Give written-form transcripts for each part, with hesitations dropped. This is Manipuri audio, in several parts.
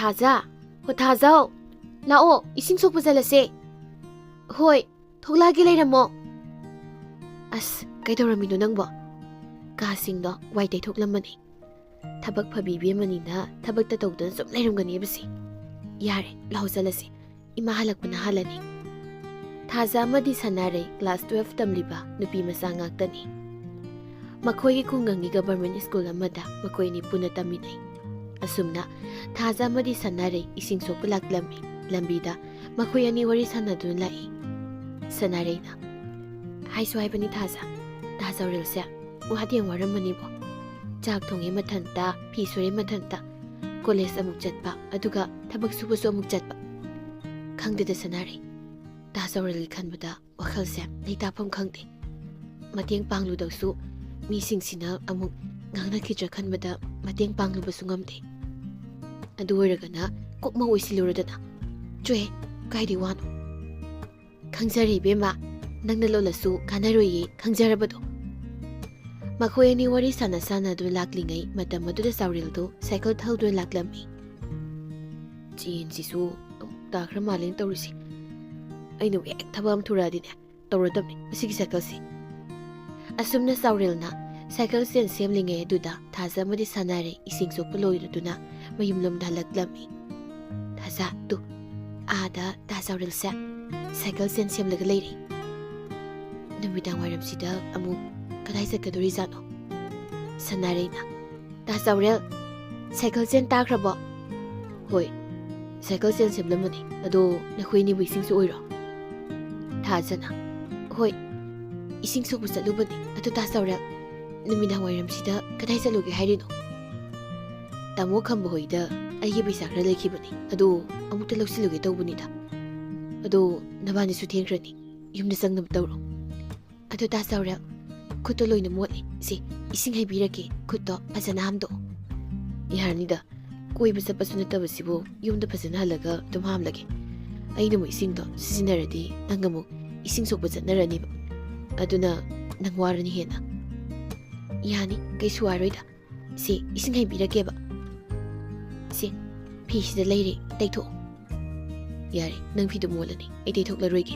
Thaza, ho Thazao, lao, ising sok pajalase. Hoi, thoklagi leiramo. As, kaidoramino nangbo. Kasingdo, wai tay thoklamani. Thabak phabibi manina, thabak ta tawdan sum leiramgani basi. Yare, lao jalase. Ima halakpana halani. Thaza amadi sanare class 12 tamliba nupi masa ngaktani. Makhoi khungangi government school amada makhoi ni puna taminai. Asumna Thaza amadi sanare ising sokpa laklami. Lambida makhoi ani wari sanadun lai. Sanare na. Hai so haibani Thaza. Thaza rilse wahati ang waramani bo. Chak thongi mathanta, phi sore mathanta. College amuk chatpa aduga thabak suba so amuk chatpa. Khangde sanare. Thaza rilgi khanbada wakhalse leitapam khangde. Mateng panglu dawsu mi singsina amuk ngangna khitra khanbada mateng panglu basungamde. Adu oiragana kokma oisiluradana. Chue kaidi wano. Khangjari bema nangna lolasu kanaroyi khangjarabado. Makhoi ani wari sana sana du laklingai matam madu saurildo cycle thaudu laklami. Chin sisu takhra malin tawrisi. Ainu ek thabam thuradine tawradamni masigi cycle si. Asumna saurilna cycle sen semlingai duda Thaza madi sanare ising sokpa loiraduna mayumlom dalaklami. Thaza tu ada Thaza rilsa cycle sen semlaga leiri. Numidang waramsida amu kadai sakadori zano. Sanare na Thaza ril cycle sen takrabo. Hoi cycle sen semlamani ado nakhoi ni wising su oiro. Thaza na hoi ising sokpa salubani ado Thaza ril numidang waramsida kadai salugi hairino. Tamo khamba hoida aigi paisa khara lekhibani ado amukta lausiluge tawbanida. Ado nabani su thengkrani yumda sangnam tawro. Ado Thaza ril Kuto loina motli si ising haibirake kuto phajana hamdo. Yarnida koi basa pasuna tabasibo yumda phajana halaga dum hamlage. Aina mo ising to sisinaradi nangamu ising sokpa janarani ba. Aduna nangwarani hena. Yani kay suwaroida si ising haibirake ba. Si phisida leire taitho. Yari nang phido molani ai taithok laroige.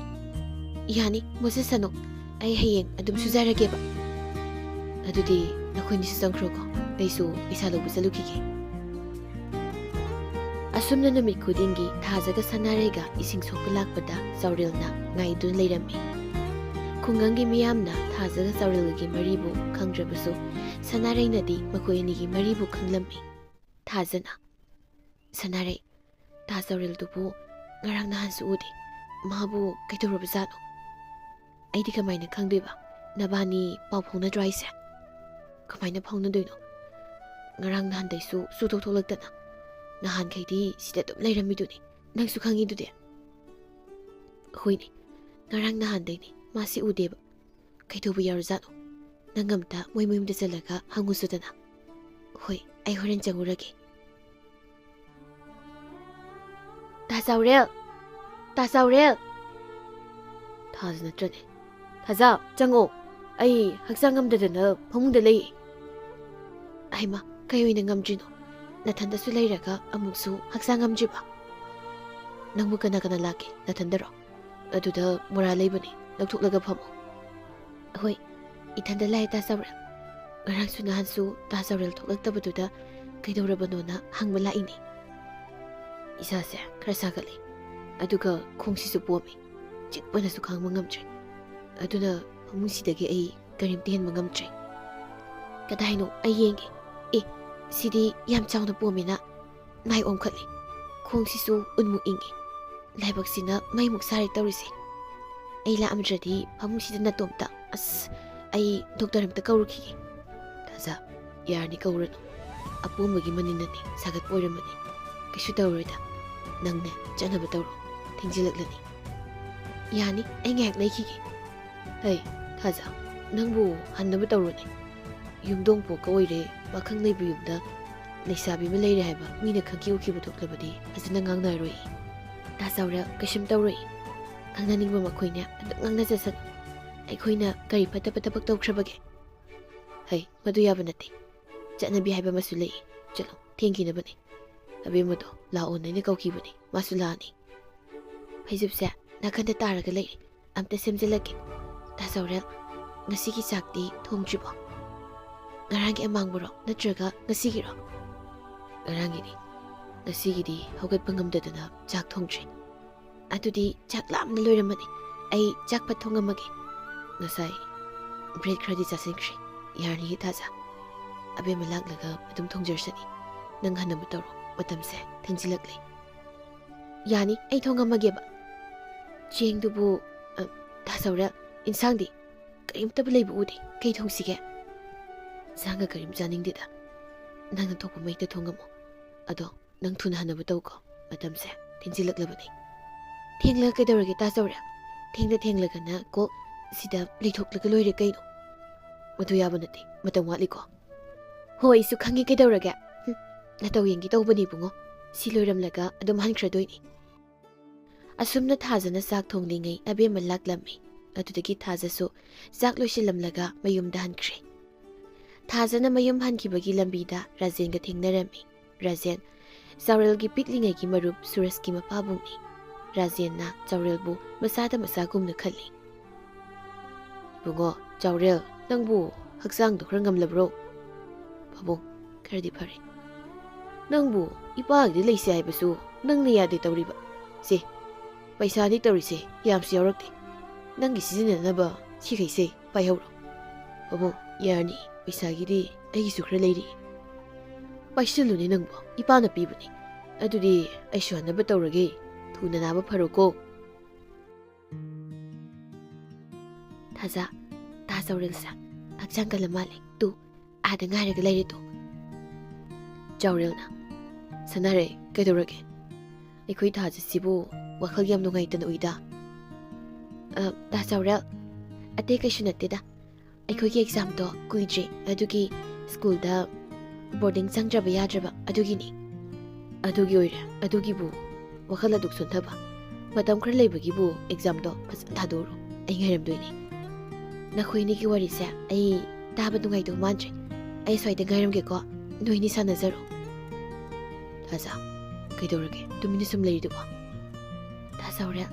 Yani mosa sano ai hayeng adum sujarage ba. Adudi nakhoi ni sangkro ko aisu isa lobu salukige. Asumna namit khudingi Thaza ga sanarega ising sokpa lakpada saurilna ngaidun leirami. Khungangi miyamna Thaza ga saurilgi maribu khangdrabasu sanarei di makhoi ni gi maribu khanglammi. Thaza na sanare Thaza ril dubu ngarang nahan su udi mabu kaidorabazano. Aidi kamaina khangdeba nabani pau phongna dryse. Kamaina phongna doino. Ngarang nahan daisu sutok tholaktana. Nahan khaidi sida dum leiramiduni nangsu khangi dude. Hoini ngarang nahan daini masi udeba. Kaidobu yaruzano. Nangamta moimda jalaga hangusudana. Hoi ai horen changurage. Thaza ril. Thaza ril. Thaza natrane. Thaza chango. Ai haksang ngamdadana phomungda lei. Aima kayoina ngamjino. Nathanda su leiraga amuksu haksang ngamjiba. Nangmu kana kana lake nathandaro. Aduda mura leibani lakthoklaga phamo. Hoi ithanda lai Thaza ril. Ngarang su nahan su Thaza ril thoklaktabaduda kaidorabano hangba laini. Isase khara sagali. Aduga khongsisu pomi. Chikpana su khangma ngamjre. Aduna phomungsidagi ai karimte henma ngamjre. Kadaino ai yengi. Sidi yam chawna pomina mai omkhatli. Khongsisu unmu ingi. Laibaksina mai muksari tawrisi. Ai la amjradi phomungsida natomta as ai doctor amta kawrukhige. Thaza yarni kawrano. Apomagi maninani sagat poiramani. Kishu tawroida. Nangne chanaba tawro. Thingjilaklani. Yani ai ngak lekhige. Hey Thaza nangbu hannaba tawrone. Yumdong po ka oire pakhang leibu yumda leisabi ma leire haiba mina khangki ukhibu thoklabadi fazana ngangnaroi. Thaza ril kashim tawroi. Ngangnaningba makhoina aduk ngangna jasan. Aikhoina kari phata tabak tawkhrabage. Hey madu yaba nate. Chanabi haiba masu lei. Chalo thenki na bane. ꯑꯕꯦꯝꯃꯗꯣ ꯂꯥꯛꯑꯣꯅ ꯑꯩꯅ ꯀꯧꯈꯤꯕꯅꯤ ꯃꯥꯁꯨ ꯂꯥꯛꯑꯅꯤ ꯐꯩꯖꯨꯞꯁꯦ ꯅꯥꯀꯟꯗ ꯇꯥꯔꯒ ꯂꯩꯔꯦ ꯑꯝꯇ ꯁꯦꯝꯖꯤꯜꯂꯛꯀꯦ ꯇꯥꯖꯧꯔꯦꯜ ꯉꯁꯤꯒꯤ ꯆꯥꯛꯇꯤ ꯊꯣꯡꯗ꯭ꯔꯤꯕꯣ ꯉꯔꯥꯡꯒꯤ ꯑꯃꯥꯡꯕꯔꯣ ꯅꯠꯇ꯭ꯔꯒ ꯉꯁꯤꯒꯤꯔꯣ ꯉꯔꯥꯡꯒꯤꯅꯤ ꯉꯁꯤꯒꯤꯗꯤ ꯍꯧꯒꯠꯄ ꯉꯝꯗꯗꯅ ꯆꯥꯛ ꯊꯣꯡꯗ꯭ꯔꯤ ꯑꯗꯨꯗꯤ ꯆꯥꯛ ꯂꯥꯝꯅ ꯂꯣꯏꯔꯝꯃꯅꯤ ꯑꯩ ꯆꯥꯛ ꯐꯠ ꯊꯣꯡꯉꯝꯃꯒꯦ ꯉꯁꯥꯏ ꯕ꯭ꯔꯦꯗ ꯈꯔꯗꯤ ꯆꯥꯁꯤꯟꯈ꯭ꯔꯦ ꯌꯥꯔꯅꯤꯌꯦ ꯊꯥꯖ ꯑꯕꯦꯝꯃ ꯂꯥꯛꯂꯒ ꯑꯗꯨꯝ ꯊꯣꯡꯖꯔꯁꯅꯤ ꯅꯪ ꯍꯟꯅꯕ ꯇꯧꯔꯣ ꯃꯇꯝꯁꯦ ꯊꯦꯡꯖꯤꯜꯂꯛꯂꯦ ꯌꯥꯅꯤ ꯑꯩ ꯊꯣꯡꯉꯝꯃꯒꯦꯕ ꯆꯦꯡꯗꯨꯕꯨ ꯇꯥꯖꯧꯔꯦꯜ ꯏꯟꯁꯥꯡꯗꯤ ꯀꯔꯤꯝꯇꯕꯨ ꯂꯩꯕ ꯎꯗꯦ ꯀꯩ ꯊꯣꯡꯁꯤꯒꯦ ꯏꯟꯁꯥꯡꯒ ꯀꯔꯤꯝ ꯆꯥꯅꯤꯡꯗꯦꯗ ꯅꯪꯅ ꯊꯣꯛꯄ ꯃꯩꯇ ꯊꯣꯡꯉꯝꯃꯣ ꯑꯗꯣ ꯅꯪ ꯊꯨꯅ ꯍꯟꯅꯕ ꯇꯧꯀꯣ ꯃꯇꯝꯁꯦ ꯊꯦꯡꯖꯤꯜꯂꯛꯂꯕꯅꯤ ꯊꯦꯡꯂꯒ ꯀꯩꯗꯧꯔꯒꯦ ꯇꯥꯖꯧꯔꯦꯜ ꯊꯦꯡꯂꯒꯅ ꯀꯣꯛ ꯁꯤꯗ ꯂꯩꯊꯣꯛꯂꯒ ꯂꯣꯏꯔꯦ ꯀꯩꯅꯣ ꯃꯗꯨ ꯌꯥꯕ ꯅꯠꯇꯦ ꯃꯇꯝ ꯋꯥꯠꯂꯤꯀꯣ ꯍꯣꯏ ꯑꯩꯁꯨ ꯈꯪꯉꯤ ꯀꯩꯗꯧꯔꯒꯦ ꯅꯇꯧ ꯌꯦꯡꯒꯦ ꯇꯧꯕꯅꯤ ꯏꯕꯨꯡꯉꯣ ꯁꯤ ꯂꯣꯏꯔꯝꯂꯒ ꯑꯗꯨꯝ ꯍꯟꯈ꯭ꯔꯗꯣꯏꯅꯤ ꯑꯁꯨꯝꯅ ꯊꯥꯖꯅ ꯆꯥꯛ ꯊꯣꯡꯂꯤꯉꯩ ꯑꯕꯦꯝꯃ ꯂꯥꯛꯂꯝꯃꯤ ꯑꯗꯨꯗꯒꯤ ꯊꯥꯖꯁꯨ ꯆꯥꯛ ꯂꯣꯏꯁꯤꯜꯂꯝꯂꯒ ꯃꯌꯨꯝꯗ ꯍꯟꯈ꯭ꯔꯦ ꯊꯥꯖꯅ ꯃꯌꯨꯝ ꯍꯟꯈꯤꯕꯒꯤ ꯂꯝꯕꯤꯗ ꯔꯥꯖꯦꯟꯒ ꯊꯦꯡꯅꯔꯝꯃꯤ ꯔꯥꯖꯦꯟ ꯆꯥꯎꯔꯦꯜꯒꯤ ꯄꯤꯛꯂꯤꯉꯩꯒꯤ ꯃꯔꯨꯞ ꯁꯨꯔꯁꯀꯤ ꯃꯄꯥꯕꯨꯡꯅꯤ ꯔꯥꯖꯦꯟꯅ ꯆꯥꯎꯔꯦꯜꯕꯨ ꯃꯆꯥꯗ ꯃꯆꯥꯒꯨꯝꯅ ꯈꯜꯂꯤ ꯏꯕꯨꯡꯉꯣ ꯆꯥꯎꯔꯦꯜ ꯅꯪꯕꯨ ꯍꯛꯆꯥꯡꯗꯣ ꯈꯔ ꯉꯝꯂꯕ꯭ꯔꯣ ꯄꯥꯕꯨꯡ ꯈꯔꯗꯤ ꯐꯔꯦ ꯅꯪꯕꯨ ꯏꯄꯥꯒꯤꯗꯤ ꯂꯩꯁꯦ ꯍꯥꯏꯕꯁꯨ ꯅꯪꯅ ꯌꯥꯗꯦ ꯇꯧꯔꯤꯕ ꯁꯦ ꯄꯩꯁꯥꯗꯤ ꯇꯧꯔꯤꯁꯦ ꯌꯥꯝꯁꯨ ꯌꯥꯎꯔꯛꯇꯦ ꯅꯪꯒꯤ ꯁꯤꯖꯤꯟꯅꯅꯕ ꯁꯤꯈꯩꯁꯦ ꯄꯥꯏꯍꯧꯔꯣ ꯄꯥꯕꯨꯡ ꯌꯥꯔꯅꯤ ꯄꯩꯁꯥꯒꯤꯗꯤ ꯑꯩꯒꯤꯁꯨ ꯈꯔ ꯂꯩꯔꯤ ꯄꯥꯏꯁꯤꯜꯂꯨꯅꯦ ꯅꯪꯕꯨ ꯏꯄꯥꯅ ꯄꯤꯕꯅꯤ ꯑꯗꯨꯗꯤ ꯑꯩꯁꯨ ꯍꯟꯅꯕ ꯇꯧꯔꯒꯦ ꯊꯨꯅ ꯅꯥꯕ ꯐꯔꯣꯀꯣ ꯊꯥꯖ ꯇꯥꯖꯧꯔꯦꯜꯁꯦ ꯍꯛꯆꯥꯡ ꯀꯜꯂ ꯃꯥꯜꯂꯦ ꯇꯨ ꯑꯥꯗ ꯉꯥꯏꯔꯒ ꯂꯩꯔꯦ ꯇꯨ ꯆꯥꯎꯔꯦꯜꯅ ꯁꯅꯥꯔꯦ ꯀꯩꯗꯧꯔꯒꯦ ꯑꯩꯈꯣꯏ ꯊꯥꯖꯁꯤꯕꯨ ꯋꯥꯈꯜ ꯌꯥꯝ ꯅꯨꯡꯉꯥꯏꯇꯅ ꯎꯏꯗ ꯇꯥꯖꯧꯔꯦꯜ ꯑꯇꯩ ꯀꯩꯁꯨ ꯅꯠꯇꯦꯗ ꯑꯩꯈꯣꯏꯒꯤ ꯑꯦꯛꯖꯥꯝꯗꯣ ꯀꯨꯏꯗ꯭ꯔꯤ ꯑꯗꯨꯒꯤ ꯁ꯭ꯀꯨꯜꯗ ꯕꯣꯔꯗꯤꯡ ꯆꯪꯗ꯭ꯔꯕ ꯌꯥꯗ꯭ꯔꯕ ꯑꯗꯨꯒꯤꯅꯤ ꯑꯗꯨꯒꯤ ꯑꯣꯏꯔꯦ ꯑꯗꯨꯒꯤꯕꯨ ꯋꯥꯈꯜ ꯑꯗꯨꯛ ꯁꯣꯟꯊꯕ ꯃꯇꯝ ꯈꯔ ꯂꯩꯕꯒꯤꯕꯨ ꯑꯦꯛꯖꯥꯝꯗꯣ ꯐꯖꯅ ꯊꯥꯗꯣꯛꯎꯔꯣ ꯑꯩ ꯉꯥꯏꯔꯝꯗꯣꯏꯅꯤ ꯅꯈꯣꯏꯅꯤꯒꯤ ꯋꯥꯔꯤꯁꯦ ꯑꯩ ꯇꯥꯕ ꯅꯨꯡꯉꯥꯏꯗꯧ ꯃꯥꯟꯗ꯭ꯔꯦ ꯑꯩ ꯁ꯭ꯋꯥꯏꯗ ꯉꯥꯏꯔꯝꯒꯦꯀꯣ ꯅꯣꯏꯅꯤ ꯁꯥꯟꯅꯖꯔꯣ ꯊꯥꯖ ꯀꯩꯗꯧꯔꯒꯦ ꯇꯨꯃꯤꯟꯅ ꯁꯨꯝ ꯂꯩꯔꯤꯗꯨꯕꯣ ꯇꯥꯖꯧꯔꯦꯜ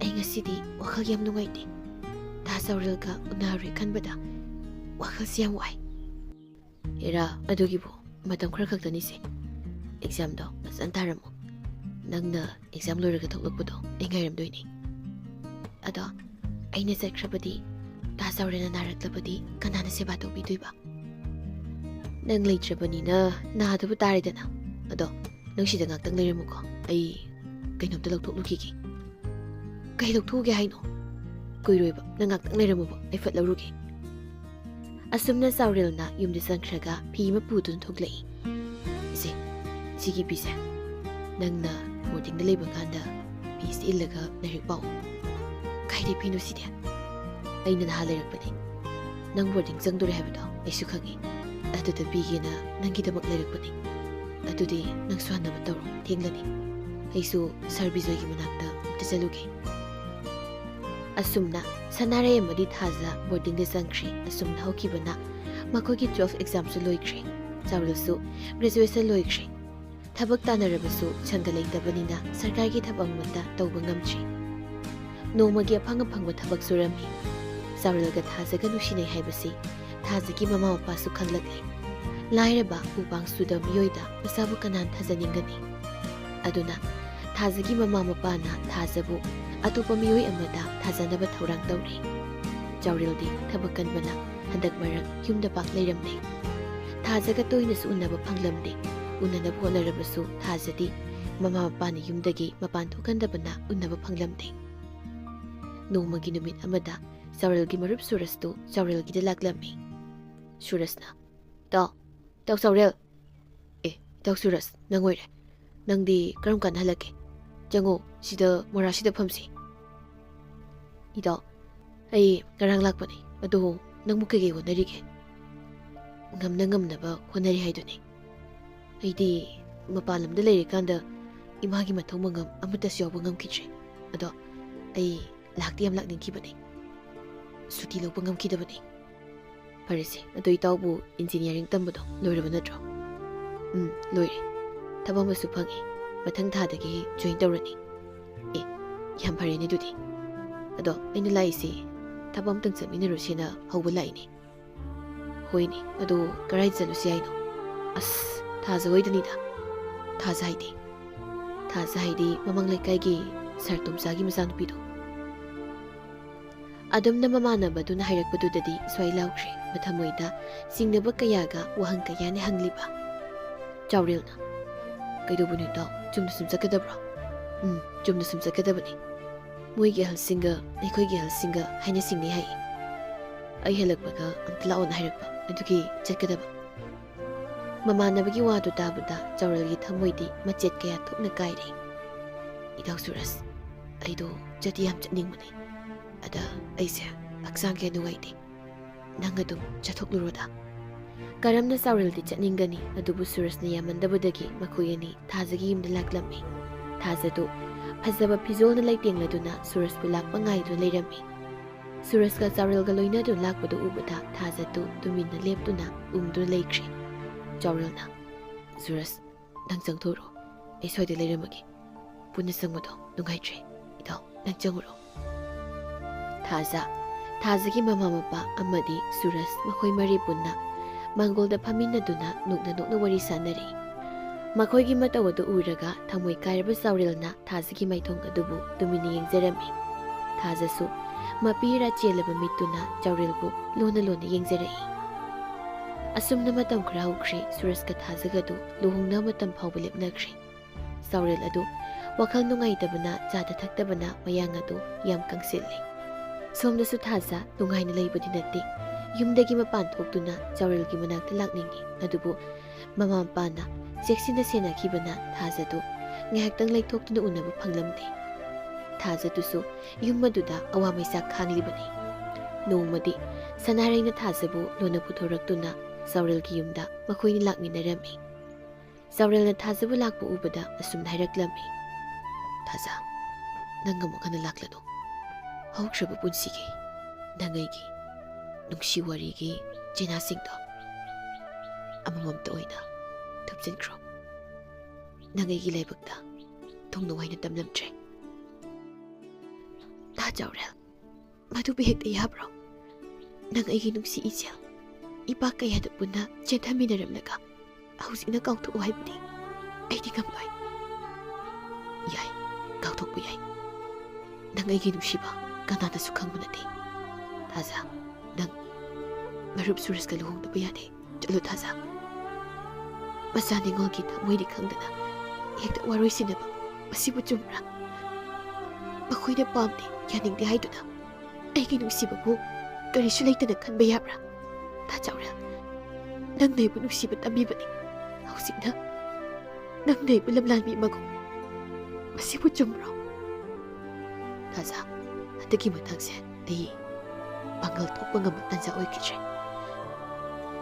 ꯑꯩ ꯉꯁꯤꯗꯤ ꯋꯥꯈꯜ ꯌꯥꯝ ꯅꯨꯡꯉꯥꯏꯇꯦ ꯇꯥꯖꯧꯔꯦꯜꯒ ꯎꯅꯔꯨꯏ ꯈꯟꯕꯗ ꯋꯥꯈꯜꯁꯤ ꯌꯥꯝ ꯋꯥꯏ ꯍꯦꯔꯥ ꯑꯗꯨꯒꯤꯕꯨ ꯃꯇꯝ ꯈꯔ ꯈꯛꯇꯅꯤꯁꯦ ꯑꯦꯛꯖꯥꯝꯗꯣ ꯐꯖꯅ ꯊꯥꯔꯝꯃꯣ ꯅꯪꯅ ꯑꯦꯛꯖꯥꯝ ꯂꯣꯏꯔꯒ ꯊꯣꯛꯂꯛꯄꯗꯣ ꯑꯩ ꯉꯥꯏꯔꯝꯗꯣꯏꯅꯤ ꯑꯗꯣ ꯑꯩꯅ ꯆꯠꯈ꯭ꯔꯕꯗꯤ ꯇꯥꯖꯧꯔꯦꯜꯅ ꯅꯥꯔꯛꯂꯕꯗꯤ ꯀꯅꯥꯅ ꯁꯦꯕꯥ ꯇꯧꯕꯤꯗꯣꯏꯕ ꯅꯪ ꯂꯩꯇ꯭ꯔꯕꯅꯤꯅ ꯅꯥꯗꯕ ꯇꯥꯔꯦꯗꯅ ꯑꯗꯣ ꯅꯪ ꯁꯤꯗ ꯉꯥꯛꯇꯪ ꯂꯩꯔꯝꯃꯨꯀꯣ ꯑꯩ ꯀꯩꯅꯣꯝꯇ ꯂꯧꯊꯣꯛꯂꯨꯈꯤꯒꯦ ꯀꯩ ꯂꯧꯊꯣꯛꯎꯒꯦ ꯍꯥꯏꯅꯣ ꯀꯨꯏꯔꯣꯏꯕ ꯅꯪ ꯉꯥꯛꯇꯪ ꯂꯩꯔꯝꯃꯨꯕ ꯑꯩ ꯐꯠ ꯂꯧꯔꯨꯒꯦ ꯑꯁꯨꯝꯅ ꯆꯥꯎꯔꯦꯜꯅ ꯌꯨꯝꯗ ꯆꯪꯈ꯭ꯔꯒ ꯐꯤ ꯑꯃ ꯄꯨꯗꯨꯅ ꯊꯣꯛꯂꯛꯏ ꯏꯆꯦ ꯁꯤꯒꯤ ꯐꯤꯁꯦ ꯅꯪꯅ ꯕꯣꯔꯗꯤꯡꯗ ꯂꯩꯕ ꯀꯥꯟꯗ ꯐꯤꯁꯦ ꯏꯜꯂꯒ ꯂꯥꯏꯔꯤꯛ ꯄꯥꯎ ꯀꯥꯏꯗꯩ ꯐꯤꯅꯣ ꯁꯤꯗꯤ ꯑꯩꯅ ꯅꯍꯥꯟ ꯂꯩꯔꯛꯄꯅꯤ ꯅꯪ ꯕꯣꯔꯗꯤꯡ ꯆꯪꯗꯣꯔꯦ ꯍꯥꯏꯕꯗꯣ ꯑꯩꯁꯨ ꯈꯪꯉꯤ ꯑꯗꯨꯗ ꯄꯤꯒꯦꯅ ꯅꯪꯒꯤꯗꯃꯛ ꯂꯩꯔꯛꯄꯅꯤ ꯑꯗꯨꯗꯤ ꯅꯪꯁꯨ ꯍꯟꯅꯕ ꯇꯧꯔꯣ ꯊꯦꯡꯂꯅꯤ ꯑꯩꯁꯨ ꯁꯥꯔ ꯕꯤꯖꯣꯏꯒꯤ ꯃꯅꯥꯛꯇ ꯑꯝꯇ ꯆꯠꯂꯨꯒꯦ ꯑꯁꯨꯝꯅ ꯁꯅꯥꯔꯩ ꯑꯃꯗꯤ ꯊꯥꯖ ꯕꯣꯔꯗꯤꯡꯗ ꯆꯪꯈ꯭ꯔꯦ ꯑꯁꯨꯝꯅ ꯍꯧꯈꯤꯕꯅ ꯃꯈꯣꯏꯒꯤ 12 ꯑꯦꯛꯖꯥꯝꯁꯨ ꯂꯣꯏꯈ꯭ꯔꯦ ꯆꯥꯎꯔꯦꯜꯁꯨ ꯒ꯭ꯔꯦꯖꯨꯑꯦꯁꯟ ꯂꯣꯏꯈ꯭ꯔꯦ ꯊꯕꯛ ꯇꯥꯟꯅꯔꯕꯁꯨ ꯁꯪꯒ ꯂꯩꯇꯕꯅꯤꯅ ꯁꯔꯀꯥꯔꯒꯤ ꯊꯕꯛ ꯑꯃꯠꯇ ꯇꯧꯕ ꯉꯝꯗ꯭ꯔꯤ ꯅꯣꯡꯃꯒꯤ ꯑꯐꯪ ꯑꯐꯪꯕ ꯊꯕꯛ ꯁꯨꯔꯝꯃꯤ ꯆꯥꯎꯔꯦꯜꯒ ꯊꯥꯖꯒ ꯅꯨꯡꯁꯤꯅꯩ ꯍꯥꯏꯕꯁꯤ ꯊꯥꯖꯒꯤ ꯃꯃꯥ ꯃꯄꯥꯁꯨ ꯈꯪꯂꯛꯂꯤ ꯂꯥꯏꯔꯕ ꯎꯄꯥꯡ ꯁꯨꯗꯕ ꯃꯤꯑꯣꯏꯗ ꯃꯆꯥꯕꯨ ꯀꯅꯥꯅ ꯊꯥꯖꯅꯤꯡꯒꯅꯤ ꯑꯗꯨꯅ ꯊꯥꯖꯒꯤ ꯃꯃꯥ ꯃꯄꯥꯅ ꯊꯥꯖꯕꯨ ꯑꯇꯣꯞꯄ ꯃꯤꯑꯣꯏ ꯑꯃꯗ ꯊꯥꯖꯅꯕ ꯊꯧꯔꯥꯡ ꯇꯧꯔꯤ ꯆꯥꯎꯔꯦꯜꯗꯤ ꯊꯕꯛ ꯀꯟꯕꯅ ꯍꯟꯗꯛ ꯃꯔꯛ ꯌꯨꯝꯗ ꯄꯥꯛ ꯂꯩꯔꯝꯗꯦ ꯊꯥꯖꯒ ꯇꯣꯏꯅꯁꯨ ꯎꯅꯕ ꯐꯪꯂꯝꯗꯦ ꯎꯅꯅꯕ ꯍꯣꯠꯅꯔꯕꯁꯨ ꯊꯥꯖꯗꯤ ꯃꯃꯥ ꯃꯄꯥꯅ ꯌꯨꯝꯗꯒꯤ ꯃꯄꯥꯟ ꯊꯣꯛꯍꯟꯗꯕꯅ ꯎꯅꯕ ꯐꯪꯂꯝꯗꯦ ꯅꯣꯡꯃꯒꯤ ꯅꯨꯃꯤꯠ ꯑꯃꯗ ꯆꯥꯎꯔꯦꯜꯒꯤ ꯃꯔꯨꯞ ꯁꯨꯔꯁꯇꯨ ꯆꯥꯎꯔꯦꯜꯒꯤꯗ ꯂꯥꯛꯂꯝꯃꯤ ꯁꯨꯔꯁꯅ ꯏꯇꯥꯎ ꯆꯥꯎꯔꯦꯜ ꯏꯇꯥꯎ ꯁꯨꯔꯁ ꯅꯪ ꯑꯣꯏꯔꯦ ꯅꯪꯗꯤ ꯀꯔꯝ ꯀꯥꯟꯗ ꯍꯜꯂꯛꯀꯦ ꯆꯪꯉꯣ ꯁꯤꯗ ꯃꯣꯔꯥꯁꯤꯗ ꯐꯝꯁꯤ ꯏꯇꯥꯎ ꯑꯩ ꯉꯔꯥꯡ ꯂꯥꯛꯄꯅꯤ ꯑꯗꯣ ꯅꯪꯕꯨ ꯀꯩꯀꯩ ꯍꯣꯠꯅꯔꯤꯒꯦ ꯉꯝꯅ ꯉꯝꯅꯕ ꯍꯣꯠꯅꯔꯤ ꯍꯥꯏꯗꯨꯅꯤ ꯑꯩꯗꯤ ꯃꯄꯥꯟ ꯂꯝꯗ ꯂꯩꯔꯤꯀꯥꯟꯗ ꯏꯃꯥꯒꯤ ꯃꯊꯧ ꯃꯉꯝ ꯑꯃꯠꯇꯁꯨ ꯌꯥꯎꯕ ꯉꯝꯈꯤꯗ꯭ꯔꯦ ꯑꯗꯣ ꯑꯩ ꯂꯥꯛꯇꯤ ꯌꯥꯝ ꯂꯥꯛꯅꯤꯡꯈꯤꯕꯅꯤ ꯁꯨꯇꯤ ꯂꯧꯕ ꯉꯝꯈꯤꯗꯕꯅꯤ ꯐꯔꯦꯁꯦ ꯑꯗꯣ ꯏꯇꯥꯎꯕꯨ ꯏꯟꯖꯤꯅꯤꯌꯥꯔꯤꯡ ꯇꯝꯕꯗꯣ ꯂꯣꯏꯔꯕ ꯅꯠꯇ꯭ꯔꯣ ꯂꯣꯏꯔꯦ ꯊꯕꯛ ꯑꯃꯁꯨ ꯐꯪꯉꯦ ꯃꯊꯪ ꯊꯥꯗꯒꯤ ꯖꯣꯏꯟ ꯇꯧꯔꯅꯤ ꯑꯦ ꯌꯥꯝ ꯐꯔꯦꯅꯦ ꯑꯗꯨꯗꯤ ꯑꯗꯣ ꯑꯩꯅ ꯂꯥꯛꯏꯁꯤ ꯊꯕꯛ ꯑꯝꯇꯪ ꯆꯠꯃꯤꯟꯅꯔꯨꯁꯦꯅ ꯍꯧꯕ ꯂꯥꯛꯏꯅꯦ ꯍꯣꯏꯅꯦ ꯑꯗꯣ ꯀꯔꯥꯏ ꯆꯠꯂꯨꯁꯤ ꯍꯥꯏꯅꯣ ꯑꯁ ꯊꯥꯖ ꯍꯣꯏꯗꯅꯤꯗ ꯊꯥꯖ ꯍꯥꯏꯗꯤ ꯃꯃꯥꯡ ꯂꯩꯀꯥꯏꯒꯤ ꯁꯥꯔ ꯇꯣꯝꯆꯥꯒꯤ ꯃꯆꯥꯅꯨꯄꯤꯗꯣ ꯑꯗꯨꯝꯅ ꯃꯃꯥꯟꯅꯕꯗꯨꯅ ꯍꯥꯏꯔꯛꯄꯗꯨꯗꯗꯤ ꯁ꯭ꯋꯥꯏ ꯂꯥꯎꯈ꯭ꯔꯦ ꯃꯊꯃꯣꯏꯗ ꯆꯤꯡꯅꯕ ꯀꯌꯥꯒ ꯋꯥꯍꯪ ꯀꯌꯥꯅ ꯍꯪꯂꯤꯕ ꯆꯥꯎꯔꯦꯜꯅ ꯀꯩꯗꯧꯕꯅꯣ ꯏꯇꯥꯎ ꯆꯨꯝꯅ ꯁꯨꯝ ꯆꯠꯀꯗꯕ꯭ꯔꯣ ꯆꯨꯝꯅ ꯁꯨꯝ ꯆꯠꯀꯗꯕꯅꯤ ꯃꯣꯏꯒꯤ ꯑꯍꯜꯁꯤꯡꯒ ꯑꯩꯈꯣꯏꯒꯤ ꯑꯍꯜꯁꯤꯡꯒ ꯍꯥꯏꯅ ꯁꯤꯡꯅꯩ ꯍꯥꯏꯌꯦ ꯑꯩ ꯍꯜꯂꯛꯄꯒ ꯑꯝꯇ ꯂꯥꯛꯑꯣꯅ ꯍꯥꯏꯔꯛꯄ ꯑꯗꯨꯒꯤ ꯆꯠꯀꯗꯕ ꯃꯃꯥꯟꯅꯕꯒꯤ ꯋꯥꯗꯨ ꯇꯥꯕꯗ ꯆꯥꯎꯔꯦꯜꯒꯤ ꯊꯃꯣꯏꯗꯤ ꯃꯆꯦꯠ ꯀꯌꯥ ꯊꯣꯛꯅ ꯀꯥꯏꯔꯦ ꯏꯇꯥꯎ ꯁꯨꯔꯁ ꯑꯩꯗꯣ ꯆꯠꯇꯤ ꯌꯥꯝ ꯆꯠꯅꯤꯡꯕꯅꯦ ꯑꯗ ꯑꯩꯁꯦ ꯍꯛꯆꯥꯡ ꯀꯌꯥ ꯅꯨꯡꯉꯥꯏꯇꯦ ꯅꯪ ꯑꯗꯨꯝ ꯆꯠꯊꯣꯛꯂꯨꯔꯣꯗ ꯀꯔꯝꯅ ꯆꯥꯎꯔꯦꯜꯗꯤ ꯆꯠꯅꯤꯡꯒꯅꯤ ꯑꯗꯨꯕꯨ ꯁꯨꯔꯁꯅ ꯌꯥꯝꯃꯟꯗꯕꯗꯒꯤ ꯃꯈꯣꯏ ꯑꯅꯤ ꯊꯥꯖꯒꯤ ꯌꯨꯝꯗ ꯂꯥꯛꯂꯝꯃꯤ ꯊꯥꯖꯗꯨ ꯐꯖꯕ ꯐꯤꯖꯣꯜꯅ ꯂꯩꯇꯦꯡꯂꯗꯨꯅ ꯁꯨꯔꯁꯄꯨ ꯂꯥꯛꯄ ꯉꯥꯏꯗꯨꯅ ꯂꯩꯔꯝꯃꯤ ꯁꯨꯔꯁꯀ ꯆꯥꯎꯔꯦꯜꯒ ꯂꯣꯏꯅꯗꯨꯅ ꯂꯥꯛꯄꯗꯨ ꯎꯕꯗ ꯊꯥꯖꯗꯨ ꯇꯨꯃꯤꯟꯅ ꯂꯦꯞꯇꯨꯅ ꯎꯪꯗꯨꯅ ꯂꯩꯈ꯭ꯔꯦ ꯆꯥꯎꯔꯦꯜꯅ ꯁꯨꯔꯁ ꯅꯪ ꯆꯪꯊꯣꯛꯎꯔꯣ ꯑꯩ ꯁ꯭ꯋꯥꯏꯗ ꯂꯩꯔꯝꯃꯒꯦ ꯄꯨꯟꯅ ꯆꯪꯕꯗꯣ ꯅꯨꯡꯉꯥꯏꯇ꯭ꯔꯦ ꯏꯇꯥꯎ ꯅꯪ ꯆꯪꯉꯨꯔꯣ ꯊꯥꯖꯒꯤ ꯃꯃꯥ ꯃꯄꯥ ꯑꯃꯗꯤ ꯁꯨꯔꯁ ꯃꯈꯣꯏ ꯃꯔꯤ ꯄꯨꯟꯅ ꯃꯥꯡꯒꯣꯜꯗ ꯐꯝꯃꯤꯟꯅꯗꯨꯅ ꯅꯣꯛꯅ ꯋꯥꯔꯤ ꯁꯥꯟꯅꯔꯤ ꯃꯈꯣꯏꯒꯤ ꯃꯇꯧ ꯑꯗꯨ ꯎꯔꯒ ꯊꯃꯣꯏ ꯀꯥꯏꯔꯕ ꯆꯥꯎꯔꯦꯜꯅ ꯊꯥꯖꯒꯤ ꯃꯥꯏꯊꯣꯡ ꯑꯗꯨꯕꯨ ꯇꯨꯃꯤꯟꯅ ꯌꯦꯡꯖꯔꯝꯃꯤ ꯊꯥꯖꯁꯨ ꯃꯄꯤꯔꯥ ꯆꯦꯜꯂꯕ ꯃꯤꯠꯇꯨꯅ ꯆꯥꯎꯔꯦꯜꯕꯨ ꯂꯣꯟꯅ ꯌꯦꯡꯖꯔꯛꯏ ꯑꯁꯨꯝꯅ ꯃꯇꯝ ꯈꯔ ꯍꯧꯈ꯭ꯔꯦ ꯁꯨꯔꯁꯀ ꯊꯥꯖꯒꯗꯨ ꯂꯨꯍꯣꯡꯅꯕ ꯃꯇꯝ ꯐꯥꯎꯕ ꯂꯦꯞꯅꯈ꯭ꯔꯦ ꯆꯥꯎꯔꯦꯜ ꯑꯗꯨ ꯋꯥꯈꯜ ꯅꯨꯡꯉꯥꯏꯇꯕꯅ ꯆꯥꯗ ꯊꯛꯇꯕꯅ ꯃꯌꯥꯡ ꯑꯗꯨ ꯌꯥꯝ ꯀꯪꯁꯤꯜꯂꯤ ꯁꯣꯝꯗꯁꯨ ꯊꯥꯖ ꯅꯨꯡꯉꯥꯏꯅ ꯂꯩꯕꯗꯤ ꯅꯠꯇꯦ ꯌꯨꯝꯗꯒꯤ ꯃꯄꯥꯟ ꯊꯣꯛꯇꯨꯅ ꯆꯥꯎꯔꯦꯜꯒꯤ ꯃꯅꯥꯛꯇ ꯂꯥꯛꯅꯤꯡꯉꯤ ꯑꯗꯨꯕꯨ ꯃꯃꯥ ꯃꯄꯥꯅ ꯆꯦꯛꯁꯤꯟꯅ ꯁꯦꯟꯅꯈꯤꯕꯅ ꯊꯥꯖꯗꯨ ꯉꯥꯏꯍꯥꯛꯇꯪ ꯂꯩꯊꯣꯛꯇꯨꯅ ꯎꯅꯕ ꯐꯪꯂꯝꯗꯦ ꯊꯥꯖꯗꯨꯁꯨ ꯌꯨꯝ ꯑꯗꯨꯗ ꯑꯋꯥꯃꯩꯁꯥꯛ ꯈꯥꯡꯂꯤꯕꯅꯤ ꯅꯣꯡꯃꯗꯤ ꯁꯅꯥꯔꯩꯅ ꯊꯥꯖꯕꯨ ꯂꯣꯟꯅ ꯄꯨꯊꯣꯔꯛꯇꯨꯅ ꯆꯥꯎꯔꯦꯜꯒꯤ ꯌꯨꯝꯗ ꯃꯈꯣꯏꯅꯤ ꯂꯥꯛꯃꯤꯟꯅꯔꯝꯃꯤ ꯆꯥꯎꯔꯦꯜꯅ ꯊꯥꯖꯕꯨ ꯂꯥꯛꯄ ꯎꯕꯗ ꯑꯁꯨꯝꯅ ꯍꯥꯏꯔꯛꯂꯝꯃꯤ ꯊꯥꯖ ꯅꯪ ꯑꯃꯨꯛ ꯍꯟꯅ ꯂꯥꯛꯂꯅꯨ ꯍꯧꯈ꯭ꯔꯕ ꯄꯨꯟꯁꯤꯒꯤ ꯅꯪ ꯑꯩꯒꯤ ꯅꯨꯡꯁꯤ ꯋꯥꯔꯤꯒꯤ ꯆꯦꯅꯥꯁꯤꯡꯗꯣ ꯑꯃꯃꯝꯇ ꯑꯣꯏꯅ ꯊꯨꯞꯆꯤꯟꯈ꯭ꯔꯣ ꯅꯪ ꯑꯩꯒꯤ ꯂꯥꯏꯕꯛꯇ ꯊꯨꯡ ꯅꯨꯡꯉꯥꯏꯅ ꯇꯝꯂꯝꯗ꯭ꯔꯦ ꯊꯥ ꯆꯥꯎꯔꯦꯜ ꯃꯗꯨꯕꯨ ꯍꯦꯛꯇ ꯌꯥꯕ꯭ꯔꯣ ꯅꯪ ꯑꯩꯒꯤ ꯅꯨꯡꯁꯤ ꯏꯆꯦꯜ ꯏꯄꯥ ꯀꯌꯥꯗ ꯄꯨꯟꯅ ꯆꯦꯟꯊꯃꯤꯟꯅꯔꯝꯂꯒ ꯍꯧꯖꯤꯛꯅ ꯀꯥꯎꯊꯣꯛꯑꯣ ꯍꯥꯏꯕꯗꯤ ꯑꯩꯗꯤ ꯉꯝꯂꯣꯏ ꯌꯥꯏ ꯀꯥꯎꯊꯣꯛꯄ ꯌꯥꯏ ꯅꯪ ꯑꯩꯒꯤ ꯅꯨꯡꯁꯤꯕ ꯀꯅꯥꯅꯁꯨ ꯈꯪꯕ ꯅꯠꯇꯦ ꯊꯥꯖ ꯅꯪ ꯃꯔꯨꯞ ꯁꯨꯔꯁꯀ ꯂꯨꯍꯣꯡꯗꯕ ꯌꯥꯗꯦ ꯆꯠꯂꯣ ꯊꯥꯖ ꯃꯆꯥ ꯅꯤꯉꯣꯜꯒꯤ ꯊꯃꯣꯏꯗꯤ ꯈꯪꯗꯅ ꯍꯦꯛꯇ ꯋꯥꯔꯣꯏꯁꯤꯟꯅꯕ ꯃꯁꯤꯕꯨ ꯆꯨꯝꯕ꯭ꯔꯥ ꯃꯈꯣꯏꯅ ꯄꯥꯝꯗꯦ ꯌꯥꯅꯤꯡꯗꯦ ꯍꯥꯏꯗꯨꯅ ꯑꯩꯒꯤ ꯅꯨꯡꯁꯤꯕꯕꯨ ꯀꯔꯤꯁꯨ ꯂꯩꯇꯅ ꯈꯟꯕ ꯌꯥꯕ꯭ꯔꯥ ꯊꯥ ꯆꯥꯎꯔꯦꯜ ꯅꯪꯅ ꯑꯩꯕꯨ ꯅꯨꯡꯁꯤꯕ ꯇꯝꯕꯤꯕꯅꯤ ꯍꯧꯖꯤꯛꯅ ꯅꯪꯅ ꯑꯩꯕꯨ ꯂꯝꯂꯥꯟꯕꯤ ꯑꯃꯒꯨꯝ ꯃꯁꯤꯕꯨ ꯆꯨꯝꯕ꯭ꯔꯣ ꯊꯥꯖ ꯍꯟꯗꯛꯀꯤ ꯃꯇꯥꯡꯁꯦ ꯑꯩ ꯄꯥꯡꯒꯜ ꯊꯣꯛꯄ ꯉꯝꯕ ꯇꯥꯟꯖꯥ ꯑꯣꯏꯈꯤꯗ꯭ꯔꯦ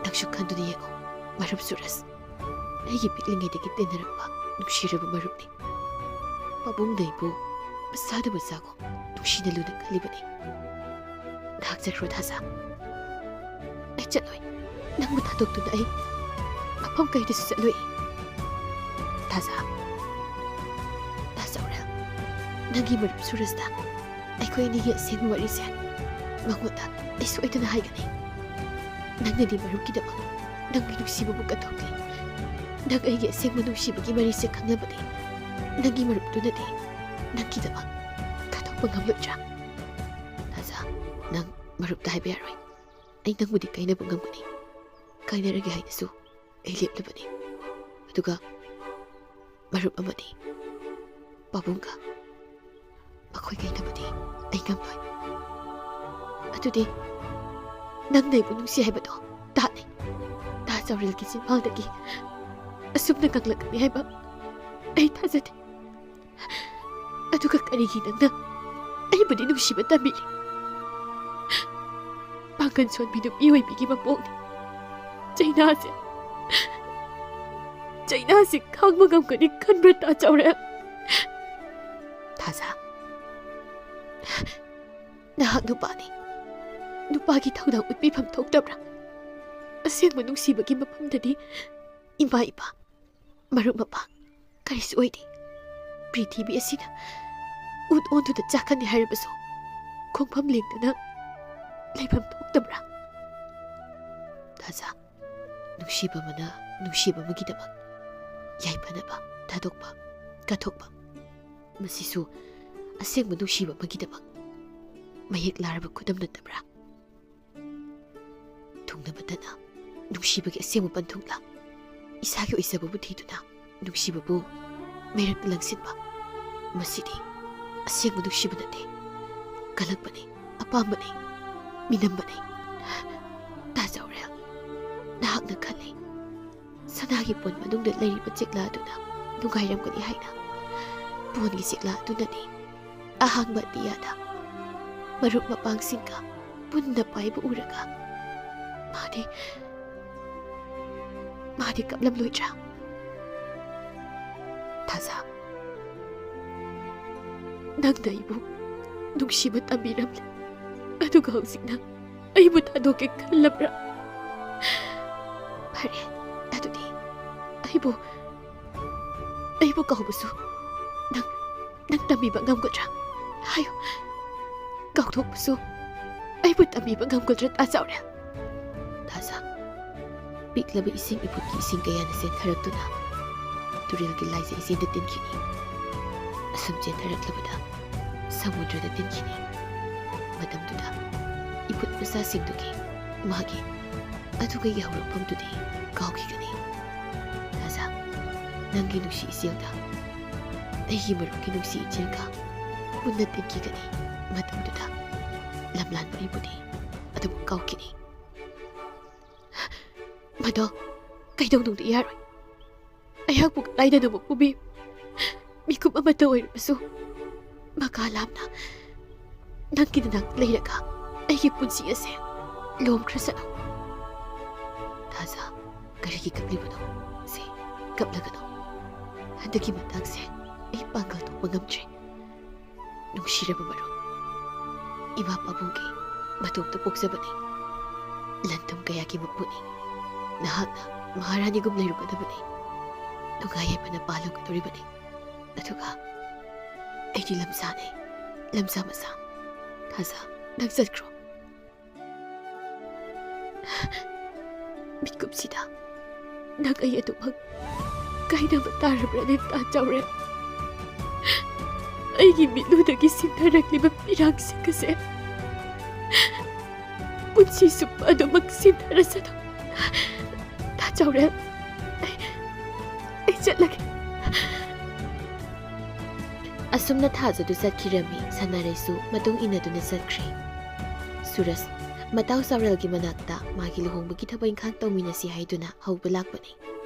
ꯅꯪꯁꯨ ꯈꯟꯗꯨꯅ ꯌꯦꯡꯉꯣ ꯃꯔꯨꯞ ꯁꯨꯔꯁ ꯑꯩꯒꯤ ꯄꯤꯛꯂꯤꯉꯩꯗꯒꯤ ꯇꯤꯟꯅꯔꯛꯄ ꯅꯨꯡꯁꯤꯔꯕ ꯃꯔꯨꯞꯅꯤ ꯄꯥꯕꯨꯡꯅ ꯑꯩꯕꯨ ꯃꯆꯥꯗ ꯃꯆꯥꯒꯨꯝ ꯅꯨꯡꯁꯤꯅ ꯂꯨꯅ ꯈꯜꯂꯤꯕꯅꯤ ꯉꯥꯏꯍꯥꯛ ꯆꯠꯈ꯭ꯔꯣ ꯊꯥꯖ ꯑꯩ ꯆꯠꯂꯣꯏ ꯅꯪꯕꯨ ꯊꯥꯗꯣꯛꯇꯨꯅ ꯑꯩ ꯃꯐꯝ ꯀꯩꯗꯁꯨ ꯆꯠꯂꯣꯏ ꯊꯥꯖ ꯊꯥ ꯆꯥꯎꯔꯦꯜ ꯅꯪꯒꯤ ꯃꯔꯨꯞ ꯁꯨꯔꯁꯇ ꯑꯩꯈꯣꯏ ꯑꯅꯤꯒꯤ ꯑꯁꯦꯡꯕ ꯋꯥꯔꯤꯁꯦ ꯃꯉꯣꯟꯗ ꯑꯩ ꯁꯣꯏꯗꯅ ꯍꯥꯏꯒꯅꯤ ꯅꯪꯅꯗꯤ ꯃꯔꯨꯞꯀꯤꯗꯃꯛ ꯅꯪꯒꯤ ꯅꯨꯡꯁꯤꯕꯕꯨ ꯀꯠꯊꯣꯛꯂꯤ ꯅꯪ ꯑꯩꯒꯤ ꯑꯁꯦꯡꯕ ꯅꯨꯡꯁꯤꯕꯒꯤ ꯃꯔꯤꯁꯦ ꯈꯪꯂꯕꯗꯤ ꯅꯪꯒꯤ ꯃꯔꯨꯞꯇꯨꯅꯗꯤ ꯅꯪꯒꯤꯗꯃꯛ ꯀꯠꯊꯣꯛꯄ ꯉꯝꯂꯣꯏꯗ꯭ꯔꯥ ꯊꯥꯖ ꯅꯪ ꯃꯔꯨꯞꯇ ꯍꯥꯏꯕ ꯌꯥꯔꯣꯏ ꯑꯩ ꯅꯪꯕꯨꯗꯤ ꯀꯥꯏꯅꯕ ꯉꯝꯒꯅꯤ ꯀꯥꯏꯅꯔꯒꯦ ꯍꯥꯏꯅꯁꯨ ꯑꯩ ꯂꯦꯞꯂꯕꯅꯤ ꯑꯗꯨꯒ ꯃꯔꯨꯞ ꯑꯃꯗꯤ ꯄꯥꯕꯨꯡꯒ ꯃꯈꯣꯏ ꯀꯥꯏꯅꯕꯗꯤ ꯑꯩ ꯉꯝꯂꯣꯏ ꯑꯗꯨꯗꯤ ꯅꯪꯅ ꯑꯩꯕꯨ ꯅꯨꯡꯁꯤ ꯍꯥꯏꯕꯗꯣ ꯇꯥꯅꯤ ꯊꯥ ꯆꯥꯎꯔꯦꯜꯒꯤ ꯆꯤꯟꯐꯥꯜꯗꯒꯤ ꯑꯁꯨꯝꯅ ꯉꯪꯂꯛꯀꯅꯤ ꯍꯥꯏꯕ ꯑꯩ ꯊꯥꯖꯗꯦ ꯑꯗꯨꯒ ꯀꯔꯤꯒꯤ ꯅꯪꯅ ꯑꯩꯕꯨꯗꯤ ꯅꯨꯡꯁꯤꯕ ꯇꯝꯕꯤꯔꯤ ꯄꯥꯡꯒꯟ ꯁꯣꯟꯕꯤ ꯅꯨꯄꯤ ꯑꯣꯏꯕꯤꯒꯤ ꯃꯄꯣꯛꯅꯤ ꯆꯩꯅꯥꯁꯤ ꯈꯥꯡꯕ ꯉꯝꯒꯅꯤ ꯈꯟꯕ꯭ꯔꯥ ꯊꯥ ꯆꯥꯎꯔꯦꯜ ꯊꯥꯖ ꯅꯍꯥꯛ ꯅꯨꯄꯥꯅꯤ ꯅꯨꯄꯥꯒꯤ ꯊꯧꯗꯥꯡ ꯎꯠꯄꯤꯐꯝ ꯊꯣꯛꯇꯕ꯭ꯔꯥ ꯑꯁꯦꯡꯕ ꯅꯨꯡꯁꯤꯕꯒꯤ ꯃꯐꯝꯗꯗꯤ ꯏꯃꯥ ꯏꯄꯥ ꯃꯔꯨꯞ ꯃꯄꯥꯡ ꯀꯔꯤꯁꯨ ꯑꯣꯏꯗꯦ ꯄ꯭ꯔꯤꯊꯤꯕꯤ ꯑꯁꯤꯗ ꯎꯠ ꯑꯣꯟꯗꯨꯅ ꯆꯥꯛꯀꯅꯤ ꯍꯥꯏꯔꯕꯁꯨ ꯈꯣꯡꯐꯝ ꯂꯦꯡꯗꯅ ꯂꯩꯐꯝ ꯊꯣꯛꯇꯕ꯭ꯔꯥ ꯊꯥꯖ ꯅꯨꯡꯁꯤꯕ ꯑꯃꯅ ꯅꯨꯡꯁꯤꯕ ꯑꯃꯒꯤꯗꯃꯛ ꯌꯥꯏꯐꯅꯕ ꯊꯥꯗꯣꯛꯄ ꯀꯠꯊꯣꯛꯄ ꯃꯁꯤꯁꯨ ꯑꯁꯦꯡꯕ ꯅꯨꯡꯁꯤꯕ ꯑꯃꯒꯤꯗꯃꯛ ꯃꯌꯦꯛ ꯂꯥꯔꯕ ꯈꯨꯗꯝ ꯅꯠꯇꯕ꯭ꯔꯥ ꯊꯨꯡꯅꯕꯇꯅ ꯅꯨꯡꯁꯤꯕꯒꯤ ꯑꯁꯦꯡꯕ ꯄꯟꯊꯨꯡꯂ ꯏꯁꯥꯒꯤ ꯑꯣꯏꯖꯕꯕꯨ ꯊꯤꯗꯨꯅ ꯅꯨꯡꯁꯤꯕꯕꯨ ꯃꯩꯔꯛꯇ ꯂꯪꯁꯤꯟꯕ ꯃꯁꯤꯗꯤ ꯑꯁꯦꯡꯕ ꯅꯨꯡꯁꯤꯕ ꯅꯠꯇꯦ ꯀꯂꯛꯄꯅꯤ ꯑꯄꯥꯝꯕꯅꯤ ꯃꯤꯅꯝꯕꯅꯤ ꯇꯥꯖꯧꯔꯦꯜ ꯅꯍꯥꯛꯅ ꯈꯜꯂꯤ ꯁꯅꯥꯒꯤ ꯄꯣꯟ ꯃꯅꯨꯡꯗ ꯂꯩꯔꯤꯕ ꯆꯦꯛꯂꯥ ꯑꯗꯨꯅ ꯅꯨꯡꯉꯥꯏꯔꯝꯒꯅꯤ ꯍꯥꯏꯅ ꯄꯣꯟꯒꯤ ꯆꯦꯛꯂꯥ ꯑꯗꯨꯅꯗꯤ ꯑꯍꯥꯡꯕ ꯑꯇꯤꯌꯥꯗ ꯃꯔꯨꯞ ꯃꯄꯥꯡꯁꯤꯡꯒ ꯄꯨꯟꯅ ꯄꯥꯏꯕ ꯎꯔꯒ ꯃꯥꯗꯤ ꯀꯞꯂꯝꯂꯣꯏꯗ꯭ꯔꯥ ꯊꯥꯖ ꯅꯪꯅ ꯑꯩꯕꯨ ꯅꯨꯡꯁꯤꯕ ꯇꯝꯕꯤꯔꯝꯂꯦ ꯑꯗꯨꯒ ꯍꯧꯖꯤꯛꯅ ꯑꯩꯕꯨ ꯊꯥꯗꯣꯛꯀꯦ ꯈꯜꯂꯕ꯭ꯔꯥ ꯐꯔꯦ ꯑꯗꯨꯗꯤ ꯑꯩꯕꯨ ꯀꯧꯕꯁꯨ ꯅꯪ ꯇꯝꯕꯤꯕ ꯉꯝꯒꯗ꯭ꯔꯥ ꯍꯥꯏꯌꯨ ꯀꯧꯊꯣꯛꯄꯁꯨ ꯑꯩꯕꯨ ꯇꯝꯕꯤꯕ ꯉꯝꯒꯗ꯭ꯔꯥ ꯇꯥꯖꯧꯔꯦꯜ ꯊꯥꯖ ꯄꯤꯛꯂꯕ ꯏꯁꯤꯡ ꯏꯐꯨꯠꯀꯤ ꯏꯁꯤꯡ ꯀꯌꯥꯅ ꯆꯦꯟꯊꯔꯛꯇꯨꯅ ꯇꯨꯔꯦꯜꯒꯤ ꯂꯥꯏꯖ ꯏꯆꯦꯟꯗ ꯇꯤꯟꯈꯤꯅꯤ ꯑꯁꯨꯝ ꯆꯦꯟꯊꯔꯛꯂꯕꯗ ꯁꯃꯨꯗ꯭ꯔꯗ ꯇꯤꯟꯈꯤꯅꯤ ꯃꯇꯝꯗꯨꯗ ꯏꯐꯨꯠ ꯃꯆꯥꯁꯤꯡꯗꯨꯒꯤ ꯃꯥꯒꯤ ꯑꯗꯨꯒ ꯍꯧꯔꯛꯐꯝꯗꯨꯗꯤ ꯀꯥꯎꯈꯤꯒꯅꯤ ꯊꯥꯖ ꯅꯪꯒꯤ ꯅꯨꯡꯁꯤ ꯏꯆꯦꯜꯗ ꯑꯩꯒꯤ ꯃꯔꯨꯞꯀꯤ ꯅꯨꯡꯁꯤ ꯏꯆꯦꯜꯒ ꯄꯨꯟꯅ ꯇꯤꯟꯈꯤꯒꯅꯤ ꯃꯇꯝꯗꯨꯗ ꯂꯝꯂꯥꯟꯕ ꯑꯩꯕꯨꯗꯤ ꯑꯗꯨꯃꯛ ꯀꯥꯎꯈꯤꯅꯤ ꯃꯗꯣ ꯀꯩꯗꯧꯅꯨꯡꯗ ꯌꯥꯔꯣꯏ ꯑꯩꯍꯥꯛꯄꯨ ꯀꯗꯥꯏꯗꯅꯣ ꯄꯨꯕꯤꯌꯨ ꯃꯤꯀꯨꯞ ꯑꯃꯠꯇ ꯑꯣꯏꯔꯕꯁꯨ ꯃꯀꯥ ꯂꯥꯝꯅ ꯅꯪꯒꯤ ꯅꯅꯥꯛꯇ ꯂꯩꯔꯒ ꯑꯩꯒꯤ ꯄꯨꯟꯁꯤ ꯑꯁꯦ ꯂꯣꯝꯈ꯭ꯔꯁꯅꯨ ꯊꯥꯖ ꯀꯔꯤꯒꯤ ꯀꯞꯂꯤꯕꯅꯣ ꯁꯦ ꯀꯞꯂꯒꯅꯣ ꯍꯟꯗꯛꯀꯤ ꯃꯇꯥꯡꯁꯦ ꯑꯩ ꯄꯥꯡꯒꯜ ꯊꯣꯛꯄ ꯉꯝꯗ꯭ꯔꯦ ꯅꯨꯡꯁꯤꯔꯕ ꯃꯔꯨꯞ ꯏꯃꯥ ꯄꯥꯕꯨꯡꯒꯤ ꯃꯇꯣꯝꯇ ꯄꯣꯛꯆꯕꯅꯤ ꯂꯟꯊꯨꯝ ꯀꯌꯥꯒꯤ ꯃꯄꯨꯅꯤ ꯅꯍꯥꯛꯅ ꯃꯍꯥꯔꯥꯅꯤꯒꯨꯝ ꯂꯩꯔꯨꯒꯗꯕꯅꯤ ꯅꯨꯡꯉꯥꯏ ꯌꯥꯏꯐꯅ ꯄꯥꯜꯂꯨꯒꯗꯧꯔꯤꯕꯅꯤ ꯑꯗꯨꯒ ꯑꯩꯗꯤ ꯂꯝꯁꯥꯅꯤ ꯂꯝꯁꯥ ꯃꯆꯥ ꯊꯥꯖ ꯅꯪ ꯆꯠꯈ꯭ꯔꯣ ꯃꯤꯀꯨꯞꯁꯤꯗ ꯅꯪ ꯑꯩ ꯑꯗꯨꯃꯛ ꯀꯥꯏꯅꯕ ꯇꯥꯔꯕ꯭ꯔꯅꯦ ꯇꯥꯖꯧꯔꯦ ꯑꯩꯒꯤ ꯃꯤꯠꯂꯨꯗꯒꯤ ꯁꯤꯟꯊꯔꯛꯂꯤꯕ ꯄꯤꯔꯥꯡꯁꯤꯡ ꯑꯁꯦ ꯄꯨꯟꯁꯤ ꯆꯨꯞꯄ ꯑꯗꯨꯃꯛ ꯁꯤꯟꯊꯔꯁꯅꯨ ꯇꯥꯖꯧꯔꯦ ꯑꯩ ꯆꯠꯂꯒꯦ ꯑꯁꯨꯝꯅ ꯊꯥꯖꯗꯨ ꯆꯠꯈꯤꯔꯝꯃꯤ ꯁꯅꯥꯔꯩꯁꯨ ꯃꯇꯨꯡ ꯏꯟꯅꯗꯨꯅ ꯆꯠꯈ꯭ꯔꯦ ꯁꯨꯔꯁ ꯃꯇꯥꯎ ꯆꯥꯎꯔꯦꯜꯒꯤ ꯃꯅꯥꯛꯇ ꯃꯥꯒꯤ ꯂꯨꯍꯣꯡꯕꯒꯤ ꯊꯕꯛ ꯏꯪꯈꯥꯡ ꯇꯧꯃꯤꯟꯅꯁꯤ ꯍꯥꯏꯗꯨꯅ ꯍꯧꯕ ꯂꯥꯛꯄꯅꯤ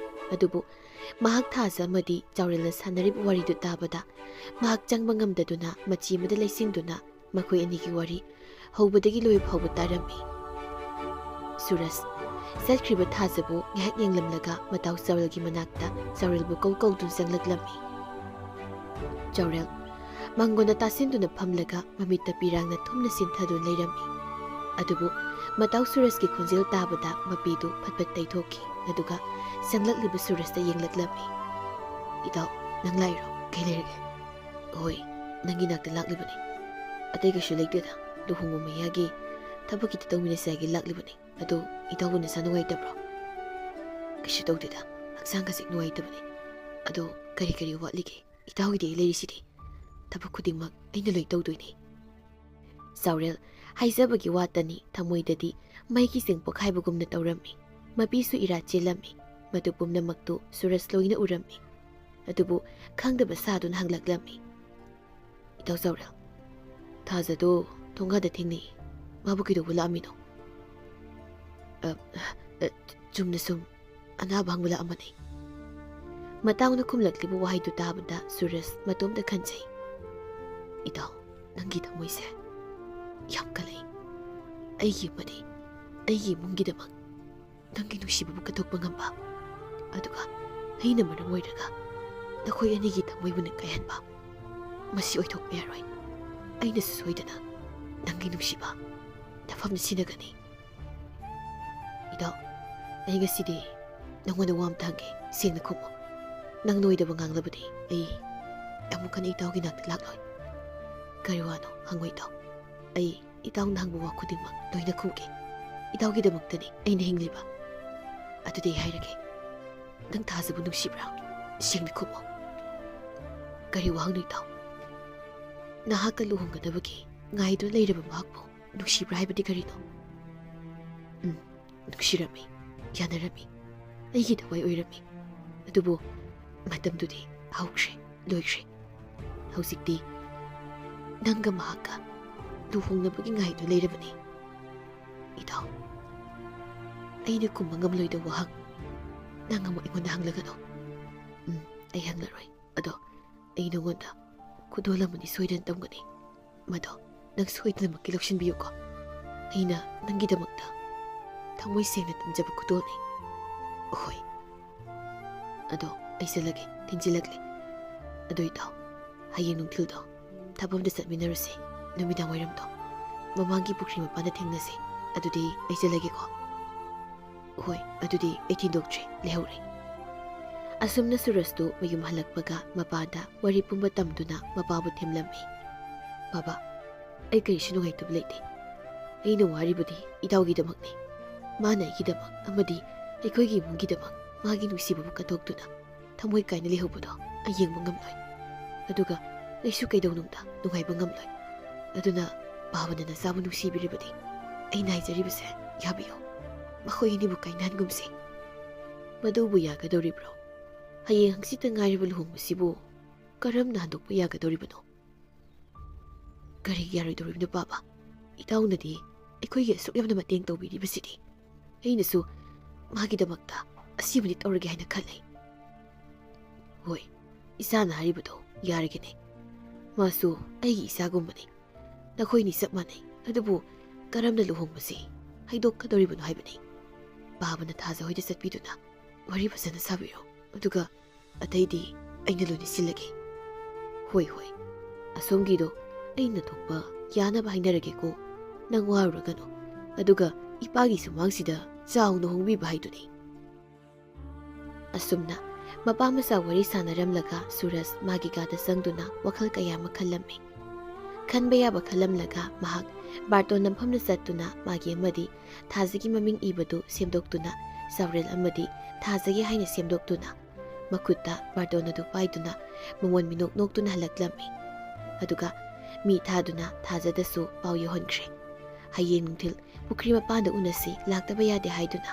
ꯑꯗꯨꯕꯨ ꯃꯍꯥꯛ ꯊꯥꯖ ꯑꯃꯗꯤ ꯆꯥꯎꯔꯦꯜꯅ ꯁꯥꯟꯅꯔꯤꯕ ꯋꯥꯔꯤꯗꯨ ꯇꯥꯕꯗ ꯃꯍꯥꯛ ꯆꯪꯕ ꯉꯝꯗꯗꯨꯅ ꯃꯆꯤ ꯑꯃꯗ ꯂꯩꯁꯤꯡꯗꯨꯅ ꯃꯈꯣꯏ ꯑꯅꯤꯒꯤ ꯋꯥꯔꯤ ꯍꯧꯕꯗꯒꯤ ꯂꯣꯏꯕ ꯐꯥꯎꯕ ꯇꯥꯔꯝꯃꯤ ꯁꯨꯔꯁ ꯆꯠꯈ꯭ꯔꯤꯕ ꯊꯥꯖꯕꯨ ꯉꯥꯏꯍꯥꯛ ꯌꯦꯡꯂꯝꯂꯒ ꯃꯇꯥꯎ ꯆꯥꯎꯔꯦꯜꯒꯤ ꯃꯅꯥꯛꯇ ꯆꯥꯎꯔꯦꯜꯕꯨ ꯀꯧꯗꯨꯅ ꯆꯪꯂꯛꯂꯝꯃꯤ ꯆꯥꯎꯔꯦꯜ ꯃꯥꯡꯒꯣꯟꯗ ꯇꯥꯁꯤꯟꯗꯨꯅ ꯐꯝꯂꯒ ꯃꯃꯤꯠꯇ ꯄꯤꯔꯥꯡꯅ ꯊꯨꯝꯅ ꯁꯤꯟꯊꯗꯨꯅ ꯂꯩꯔꯝꯃꯤ ꯑꯗꯨꯕꯨ ꯃꯇꯥꯎ ꯁꯨꯔꯁꯀꯤ ꯈꯣꯟꯖꯦꯜ ꯇꯥꯕꯗ ꯃꯄꯤꯗꯨ ꯐꯠ ꯇꯩꯊꯣꯛꯈꯤ ꯑꯗꯨꯒ ꯆꯪꯂꯛꯂꯤꯕ ꯁꯨꯔꯁꯇ ꯌꯦꯡꯂꯛꯂꯝꯃꯤ ꯏꯇꯥꯎ ꯅꯪ ꯂꯥꯛꯏꯔꯣ ꯀꯩ ꯂꯩꯔꯒꯦ ꯍꯣꯏ ꯅꯪꯒꯤ ꯅꯥꯛꯇ ꯂꯥꯛꯂꯤꯕꯅꯤ ꯑꯇꯩ ꯀꯩꯁꯨ ꯂꯩꯇꯦꯗ ꯂꯨꯍꯣꯡꯕ ꯃꯌꯥꯒꯤ ꯊꯕꯛꯀꯤꯇ ꯇꯧꯃꯤꯟꯅꯁꯦ ꯍꯥꯏꯒꯤ ꯂꯥꯛꯂꯤꯕꯅꯤ ꯑꯗꯨ ꯏꯇꯥꯎꯕꯨ ꯅꯁꯥ ꯅꯨꯡꯉꯥꯏꯇꯕ꯭ꯔꯣ ꯀꯩꯁꯨ ꯇꯧꯗꯦꯗ ꯍꯛꯆꯥꯡꯒꯁꯦ ꯅꯨꯡꯉꯥꯏꯇꯕꯅꯤ ꯑꯗꯣ ꯀꯔꯤ ꯋꯥꯠꯂꯤꯒꯦ ꯏꯇꯥꯎꯒꯤꯗꯤ ꯑꯩ ꯂꯩꯔꯤꯁꯤꯗꯤ ꯊꯕꯛ ꯈꯨꯗꯤꯡꯃꯛ ꯑꯩꯅ ꯂꯣꯏ ꯇꯧꯗꯣꯏꯅꯤ ꯆꯥꯎꯔꯦꯜ ꯍꯥꯏꯖꯕꯒꯤ ꯋꯥꯇꯅꯤ ꯊꯃꯣꯏꯗꯗꯤ ꯃꯩꯒꯤ ꯆꯤꯡ ꯄꯣꯈꯥꯏꯕꯒꯨꯝꯅ ꯇꯧꯔꯝꯃꯤ ꯃꯄꯤꯁꯨ ꯏꯔꯥ ꯆꯦꯜꯂꯝꯃꯤ ꯃꯗꯨ ꯄꯨꯝꯅꯃꯛꯇꯨ ꯁꯨꯔꯁ ꯂꯣꯏꯅ ꯎꯔꯝꯃꯤ ꯑꯗꯨꯕꯨ ꯈꯪꯗꯕ ꯁꯥꯗꯨꯅ ꯍꯪꯂꯛꯂꯝꯃꯤ ꯏꯇꯥꯎ ꯆꯥꯎꯔꯦꯜ ꯊꯥꯖꯗꯣ ꯊꯣꯡꯒꯥꯗ ꯊꯦꯡꯅꯩ ꯃꯥꯕꯨ ꯀꯩꯗꯧꯕ ꯂꯥꯛꯑꯝꯃꯤꯅꯣ ꯆꯨꯝꯅ ꯁꯨꯝ ꯑꯅꯥꯕ ꯍꯪꯕ ꯂꯥꯛꯑꯝꯕꯅꯤ ꯃꯇꯥꯎꯅ ꯈꯨꯝꯂꯛꯂꯤꯕ ꯋꯥꯍꯩꯗꯨ ꯇꯥꯕꯗ ꯁꯨꯔꯁ ꯃꯇꯣꯝꯇ ꯈꯟꯖꯩ ꯏꯇꯥꯎ ꯅꯪꯒꯤ ꯊꯃꯣꯏꯁꯦ ꯌꯥꯝ ꯀꯜꯂꯤ ꯑꯩꯒꯤ ꯑꯃꯗꯤ ꯑꯩꯒꯤ ꯏꯃꯨꯡꯒꯤꯗꯃꯛ ꯅꯪꯒꯤ ꯅꯨꯡꯁꯤꯕꯕꯨ ꯀꯠꯊꯣꯛꯄ ꯉꯝꯕ ꯑꯗꯨꯒ ꯑꯩꯅ ꯃꯔꯝ ꯑꯣꯏꯔꯒ ꯅꯈꯣꯏ ꯑꯅꯤꯒꯤ ꯊꯃꯣꯏꯕꯨꯅ ꯀꯥꯏꯍꯟꯕ ꯃꯁꯤ ꯑꯣꯏꯊꯣꯛꯄ ꯌꯥꯔꯣꯏ ꯑꯩꯅꯁꯨ ꯁꯣꯏꯗꯅ ꯅꯪꯒꯤ ꯅꯨꯡꯁꯤꯕ ꯅꯐꯝꯗ ꯁꯤꯟꯅꯒꯅꯤ ꯏꯇꯥꯎ ꯑꯩ ꯉꯁꯤꯗꯤ ꯅꯪꯉꯣꯟꯗ ꯋꯥ ꯑꯃꯇ ꯍꯪꯒꯦ ꯁꯦꯡꯅ ꯈꯨꯝꯃꯨ ꯅꯪ ꯅꯣꯏꯗꯕ ꯉꯥꯡꯂꯕꯗꯤ ꯑꯩ ꯑꯃꯨꯛ ꯍꯟꯅ ꯏꯇꯥꯎꯒꯤ ꯅꯥꯛꯇ ꯂꯥꯛꯂꯣꯏ꯫ ꯀꯔꯤ ꯋꯥꯅꯣ ꯍꯪꯉꯣ ꯏꯇꯥꯎ꯫ ꯑꯩ ꯏꯇꯥꯎꯅ ꯍꯪꯕ ꯋꯥ ꯈꯨꯗꯤꯡꯃꯛ ꯂꯣꯏꯅ ꯈꯨꯝꯒꯦ꯫ ꯏꯇꯥꯎꯒꯤꯗꯃꯛꯇꯅꯤ ꯑꯩꯅ ꯍꯤꯡꯂꯤꯕ꯫ ꯑꯗꯨꯗꯤ ꯑꯩ ꯍꯥꯏꯔꯒꯦ, ꯅꯪ ꯊꯥꯖꯕꯨ ꯅꯨꯡꯁꯤꯕ꯭ꯔꯥ? ꯁꯦꯡꯅ ꯈꯨꯝꯃꯣ꯫ ꯀꯔꯤ ꯋꯥꯍꯪꯅꯣ ꯏꯇꯥꯎ? ꯅꯍꯥꯛꯀ ꯂꯨꯍꯣꯡꯒꯗꯕꯒꯤ ꯉꯥꯏꯗꯨꯅ ꯂꯩꯔꯕ ꯃꯍꯥꯛꯄꯨ ꯅꯨꯡꯁꯤꯕ꯭ꯔꯥ ꯍꯥꯏꯕꯗꯤ ꯀꯔꯤꯅꯣ? ꯅꯨꯡꯁꯤꯔꯝꯃꯤ, ꯌꯥꯅꯔꯝꯃꯤ, ꯑꯩꯒꯤ ꯊꯋꯥꯏ ꯑꯣꯏꯔꯝꯃꯤ꯫ ꯑꯗꯨꯕꯨ ꯃꯇꯝꯗꯨꯗꯤ ꯍꯧꯈ꯭ꯔꯦ, ꯂꯣꯏꯈ꯭ꯔꯦ꯫ ꯍꯧꯖꯤꯛꯇꯤ ꯅꯪꯒ ꯃꯍꯥꯛꯀ ꯂꯨꯍꯣꯡꯅꯕꯒꯤ ꯉꯥꯏꯗꯨ ꯂꯩꯔꯕꯅꯤ꯫ ꯏꯇꯥꯎ, ꯑꯩꯅ ꯈꯨꯝꯕ ꯉꯝꯂꯣꯏꯗꯕ ꯋꯥꯍꯪ ꯅꯪ ꯑꯃꯨꯛ ꯑꯩꯉꯣꯟꯗ ꯍꯪꯂꯒꯅꯨ꯫ ꯑꯩ ꯍꯪꯂꯔꯣꯏ꯫ ꯑꯗꯣ ꯑꯩ ꯅꯉꯣꯟꯗ ꯈꯨꯗꯣꯜ ꯑꯃꯗꯤ ꯁꯣꯏꯗꯅ ꯇꯝꯒꯅꯤ꯫ ꯃꯗꯣ ꯅꯪ ꯁꯣꯏꯗꯅꯃꯛꯀꯤ ꯂꯧꯁꯤꯟꯕꯤꯌꯨꯀꯣ꯫ ꯑꯩꯅ ꯅꯪꯒꯤꯗꯃꯛꯇ ꯊꯃꯣꯏ ꯁꯦꯡꯅ ꯇꯝꯖꯕ ꯈꯨꯗꯣꯜꯅꯤ꯫ ꯍꯣꯏ꯫ ꯑꯗꯣ ꯑꯩ ꯆꯠꯂꯒꯦ, ꯊꯦꯡꯖꯤꯜꯂꯛꯂꯦ꯫ ꯑꯗꯣ ꯏꯇꯥꯎ, ꯍꯌꯦꯡ ꯅꯨꯡꯊꯤꯜꯗꯣ ꯊꯕꯛ ꯑꯃꯗ ꯆꯠꯃꯤꯟꯅꯔꯨꯁꯤ꯫ ꯅꯨꯃꯤꯗꯥꯡ ꯋꯥꯏꯔꯝꯗꯣ ꯃꯃꯥꯡꯒꯤ ꯄꯨꯈ꯭ꯔꯤ ꯃꯄꯥꯟꯗ ꯊꯦꯡꯅꯁꯤ꯫ ꯑꯗꯨꯗꯤ ꯑꯩ ꯆꯠꯂꯒꯦꯀꯣ꯫ ꯍꯣꯏ, ꯑꯗꯨꯗꯤ ꯑꯩ ꯊꯤꯟꯗꯣꯛꯇ꯭ꯔꯤ, ꯂꯩꯍꯧꯔꯦ꯫ ꯑꯁꯨꯝꯅ ꯁꯨꯔꯖꯇꯨ ꯃꯌꯨꯝ ꯍꯜꯂꯛꯄꯒ ꯃꯄꯥꯗ ꯋꯥꯔꯤ ꯄꯨꯝꯕ ꯇꯝꯗꯨꯅ ꯃꯄꯥꯕꯨ ꯊꯦꯝꯂꯝꯃꯤ꯫ ꯕꯥꯕꯥ, ꯑꯩ ꯀꯔꯤꯁꯨ ꯅꯨꯡꯉꯥꯏꯇꯕ ꯂꯩꯇꯦ꯫ ꯑꯩꯅ ꯋꯥꯔꯤꯕꯗꯤ ꯏꯇꯥꯎꯒꯤꯗꯃꯛꯅꯤ꯫ ꯃꯥꯅ ꯑꯩꯒꯤꯗꯃꯛ ꯑꯃꯗꯤ ꯑꯩꯈꯣꯏꯒꯤ ꯏꯃꯨꯡꯒꯤꯗꯃꯛ ꯃꯥꯒꯤ ꯅꯨꯡꯁꯤꯕꯕꯨ ꯀꯠꯊꯣꯛꯇꯨꯅ ꯊꯃꯣꯏ ꯀꯥꯏꯅ ꯂꯩꯍꯧꯕꯗꯣ ꯑꯩ ꯌꯦꯡꯕ ꯉꯝꯂꯣꯏ꯫ ꯑꯗꯨꯒ ꯑꯩꯁꯨ ꯀꯩꯗꯧꯅꯨꯡꯗ ꯅꯨꯡꯉꯥꯏꯕ ꯉꯝꯂꯣꯏ꯫ ꯑꯗꯨꯅ ꯕꯥꯕꯥꯅ ꯅꯆꯥꯕꯨ ꯅꯨꯡꯁꯤꯕꯤꯔꯕꯗꯤ ꯑꯩꯅ ꯍꯥꯏꯖꯔꯤꯕꯁꯦ ꯌꯥꯕꯤꯌꯨ꯫ ꯃꯈꯣꯏ ꯑꯅꯤꯕꯨ ꯀꯥꯏꯅꯍꯟꯒꯨꯝꯁꯤ꯫ ꯃꯗꯨꯕꯨ ꯌꯥꯒꯗꯧꯔꯤꯕ꯭ꯔꯣ? ꯍꯌꯦꯡ ꯍꯪꯆꯤꯠꯇ ꯉꯥꯏꯔꯤꯕ ꯂꯨꯍꯣꯡꯕꯁꯤꯕꯨ ꯀꯔꯝꯅ ꯍꯟꯗꯣꯛꯄ ꯌꯥꯒꯗꯧꯔꯤꯕꯅꯣ? ꯀꯔꯤꯒꯤ ꯌꯥꯔꯣꯏꯗꯧꯔꯤꯕꯅꯣ ꯕꯥꯕꯥ? ꯏꯇꯥꯎꯅꯗꯤ ꯑꯩꯈꯣꯏꯒꯤ ꯑꯁꯨꯛ ꯌꯥꯝꯅ ꯃꯇꯦꯡ ꯇꯧꯕꯤꯔꯤꯕꯁꯤꯗꯤ ꯑꯩꯅꯁꯨ ꯃꯥꯒꯤꯗꯃꯛꯇ ꯑꯁꯤꯕꯨꯗꯤ ꯇꯧꯔꯒꯦ ꯍꯥꯏꯅ ꯈꯜꯂꯤ꯫ ꯍꯣꯏ, ꯏꯆꯥꯅ ꯍꯥꯏꯔꯤꯕꯗꯣ ꯌꯥꯔꯒꯅꯤ꯫ ꯃꯥꯁꯨ ꯑꯩꯒꯤ ꯏꯆꯥꯒꯨꯝꯕꯅꯤ꯫ ꯅꯈꯣꯏꯅꯤ ꯆꯞ ꯃꯥꯟꯅꯩ꯫ ꯑꯗꯨꯕꯨ ꯀꯔꯝꯅ ꯂꯨꯍꯣꯡꯕꯁꯤ ꯍꯩꯗꯣꯛꯀꯗꯧꯔꯤꯕꯅꯣ ꯍꯥꯏꯕꯅꯤ꯫ ꯕꯥꯕꯥꯅ ꯊꯥꯖꯍꯣꯏꯗ ꯆꯠꯄꯤꯗꯨꯅ ꯋꯥꯔꯤ ꯐꯖꯅ ꯁꯥꯕꯤꯔꯣ꯫ ꯑꯗꯨꯒ ꯑꯇꯩꯗꯤ ꯑꯩꯅ ꯂꯣꯏꯅ ꯁꯤꯜꯂꯒꯦ꯫ ꯍꯣꯏ ꯍꯣꯏ, ꯑꯁꯣꯝꯒꯤꯗꯣ ꯑꯩꯅ ꯊꯣꯛꯄ ꯌꯥꯅꯕ ꯍꯥꯏꯅꯔꯒꯦꯀꯣ꯫ ꯅꯪ ꯋꯥꯔꯨꯔꯒꯅꯨ꯫ ꯑꯗꯨꯒ ꯏꯄꯥꯒꯤ ꯁꯨꯃꯥꯡꯁꯤꯗ ꯆꯥꯎꯅ ꯍꯣꯡꯕꯤꯕ ꯍꯥꯏꯗꯨꯅꯤ꯫ ꯑꯁꯨꯝꯅ ꯃꯄꯥ ꯃꯆꯥ ꯋꯥꯔꯤ ꯁꯥꯟꯅꯔꯝꯂꯒ ꯁꯨꯔꯖ ꯃꯥꯒꯤ ꯀꯥꯗ ꯆꯪꯗꯨꯅ ꯋꯥꯈꯜ ꯀꯌꯥ ꯑꯃ ꯈꯜꯂꯝꯃꯤ꯫ ꯈꯟꯕ ꯌꯥꯕ ꯈꯜꯂꯝꯂꯒ ꯃꯍꯥꯛ ꯕꯥꯔꯇꯣꯟ ꯅꯝꯐꯝꯗ ꯆꯠꯇꯨꯅ ꯃꯥꯒꯤ ꯑꯃꯗꯤ ꯊꯥꯖꯒꯤ ꯃꯃꯤꯡ ꯏꯕꯗꯨ ꯁꯦꯝꯗꯣꯛꯇꯨꯅ ꯆꯥꯎꯔꯦꯜ ꯑꯃꯗꯤ ꯊꯥꯖꯒꯤ ꯍꯥꯏꯅ ꯁꯦꯝꯗꯣꯛꯇꯨꯅ ꯃꯈꯨꯠꯇ ꯕꯥꯔꯇꯣꯟ ꯑꯗꯨ ꯄꯥꯏꯗꯨꯅ ꯃꯉꯣꯟ ꯃꯤꯅꯣꯛ ꯅꯣꯛꯇꯨꯅ ꯍꯜꯂꯛꯂꯝꯃꯤ꯫ ꯑꯗꯨꯒ ꯃꯤ ꯊꯥꯗꯨꯅ ꯊꯥꯖꯗꯁꯨ ꯄꯥꯎ ꯌꯧꯍꯟꯈ꯭ꯔꯦ꯫ ꯍꯌꯦꯡ ꯅꯨꯡꯊꯤꯜ ꯄꯨꯈ꯭ꯔꯤ ꯃꯄꯥꯟꯗ ꯎꯅꯁꯤ, ꯂꯥꯛꯇꯕ ꯌꯥꯗꯦ ꯍꯥꯏꯗꯨꯅ꯫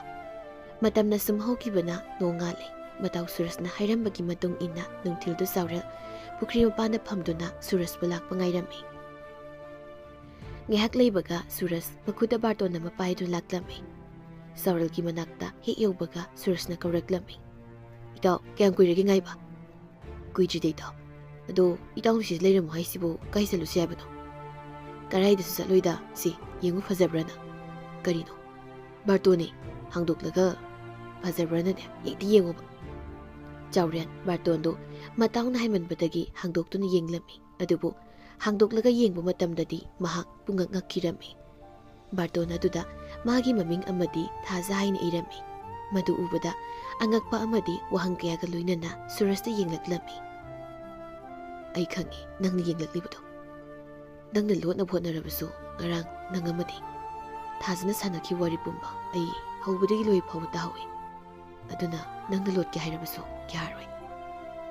ꯃꯇꯝꯅ ꯁꯨꯝ ꯍꯧꯈꯤꯕꯅ ꯅꯣꯡ ꯉꯥꯜꯂꯦ꯫ ꯃꯇꯥꯎ ꯁꯨꯔꯖꯅ ꯍꯥꯏꯔꯝꯕꯒꯤ ꯃꯇꯨꯡ ꯏꯟꯅ ꯅꯨꯡꯊꯤꯜꯗꯨ ꯆꯥꯎꯔꯦꯜ ꯄꯨꯈ꯭ꯔꯤ ꯃꯄꯥꯟꯗ ꯐꯝꯗꯨꯅ ꯁꯨꯔꯖꯄꯨ ꯂꯥꯛꯄ ꯉꯥꯏꯔꯝꯃꯤ꯫ ꯉꯥꯏꯍꯥꯛ ꯂꯩꯕꯒ ꯁꯨꯔꯖ ꯃꯈꯨꯠꯇ ꯕꯥꯔꯇꯣꯟ ꯑꯃ ꯄꯥꯏꯗꯨꯅ ꯂꯥꯛꯂꯝꯃꯤ꯫ ꯆꯥꯎꯔꯦꯜꯒꯤ ꯃꯅꯥꯛꯇ ꯍꯦꯛ ꯌꯧꯕꯒ ꯁꯨꯔꯖꯅ ꯀꯧꯔꯛꯂꯝꯃꯤ꯫ ꯏꯇꯥꯎ, ꯀꯌꯥꯝ ꯀꯨꯏꯔꯒꯦ ꯉꯥꯏꯕ? ꯀꯨꯏꯗ꯭ꯔꯤꯗ ꯏꯇꯥꯎ꯫ ꯑꯗꯣ ꯏꯇꯥꯎꯅ ꯁꯤꯗ ꯂꯩꯔꯝꯃꯣ ꯍꯥꯏꯁꯤꯕꯨ ꯀꯥꯏ ꯆꯠꯂꯨꯁꯤ ꯍꯥꯏꯕꯅꯣ? ꯀꯔꯥꯏꯗꯁꯨ ꯆꯠꯂꯣꯏꯗ꯫ ꯁꯤ ꯌꯦꯡꯉꯨ ꯐꯖꯕ꯭ꯔꯅ? ꯀꯔꯤꯅꯣ? ꯕꯥꯔꯇꯣꯟꯅꯤ꯫ ꯍꯥꯡꯗꯣꯛꯂꯒ ꯐꯖꯕ꯭ꯔꯅꯅꯦ ꯍꯦꯛꯇ ꯌꯦꯡꯉꯨꯕ꯫ ꯆꯥꯎꯔꯦꯜ ꯕꯥꯔꯇꯣꯟꯗꯨ ꯃꯇꯥꯎꯅ ꯍꯥꯏꯃꯟꯕꯗꯒꯤ ꯍꯥꯡꯗꯣꯛꯇꯨꯅ ꯌꯦꯡꯂꯝꯃꯤ꯫ ꯑꯗꯨꯕꯨ ꯍꯥꯡꯗꯣꯛꯂꯒ ꯌꯦꯡꯕ ꯃꯇꯝꯗꯗꯤ ꯃꯍꯥꯛ ꯄꯨꯡꯉꯛ ꯉꯛꯈꯤꯔꯝꯃꯤ꯫ ꯕꯥꯔꯇꯣꯟ ꯑꯗꯨꯗ ꯃꯥꯒꯤ ꯃꯃꯤꯡ ꯑꯃꯗꯤ ꯊꯥꯖ ꯍꯥꯏꯅ ꯏꯔꯝꯃꯤ꯫ ꯃꯗꯨ ꯎꯕꯗ ꯑꯉꯛꯄ ꯑꯃꯗꯤ ꯋꯥꯍꯪ ꯀꯌꯥꯒ ꯂꯣꯏꯅꯅ ꯁꯨꯔꯖꯇ ꯌꯦꯡꯂꯛꯂꯝꯃꯤ꯫ ꯑꯩ ꯈꯪꯉꯤ ꯅꯪꯅ ꯌꯦꯡꯂꯛꯂꯤꯕꯗꯣ꯫ ꯅꯪꯅ ꯂꯣꯠꯅꯕ ꯍꯣꯠꯅꯔꯕꯁꯨ ꯉꯔꯥꯡ ꯅꯪ ꯑꯃꯗꯤ ꯊꯥꯖꯅ ꯁꯥꯟꯅꯈꯤꯕ ꯋꯥꯔꯤ ꯄꯨꯝꯕ ꯑꯩ ꯍꯧꯕꯗꯒꯤ ꯂꯣꯏ ꯐꯥꯎꯕ ꯇꯥꯍꯧꯏ꯫ ꯑꯗꯨꯅ ꯅꯪꯅ ꯂꯣꯠꯀꯦ ꯍꯥꯏꯔꯕꯁꯨ ꯌꯥꯔꯣꯏ꯫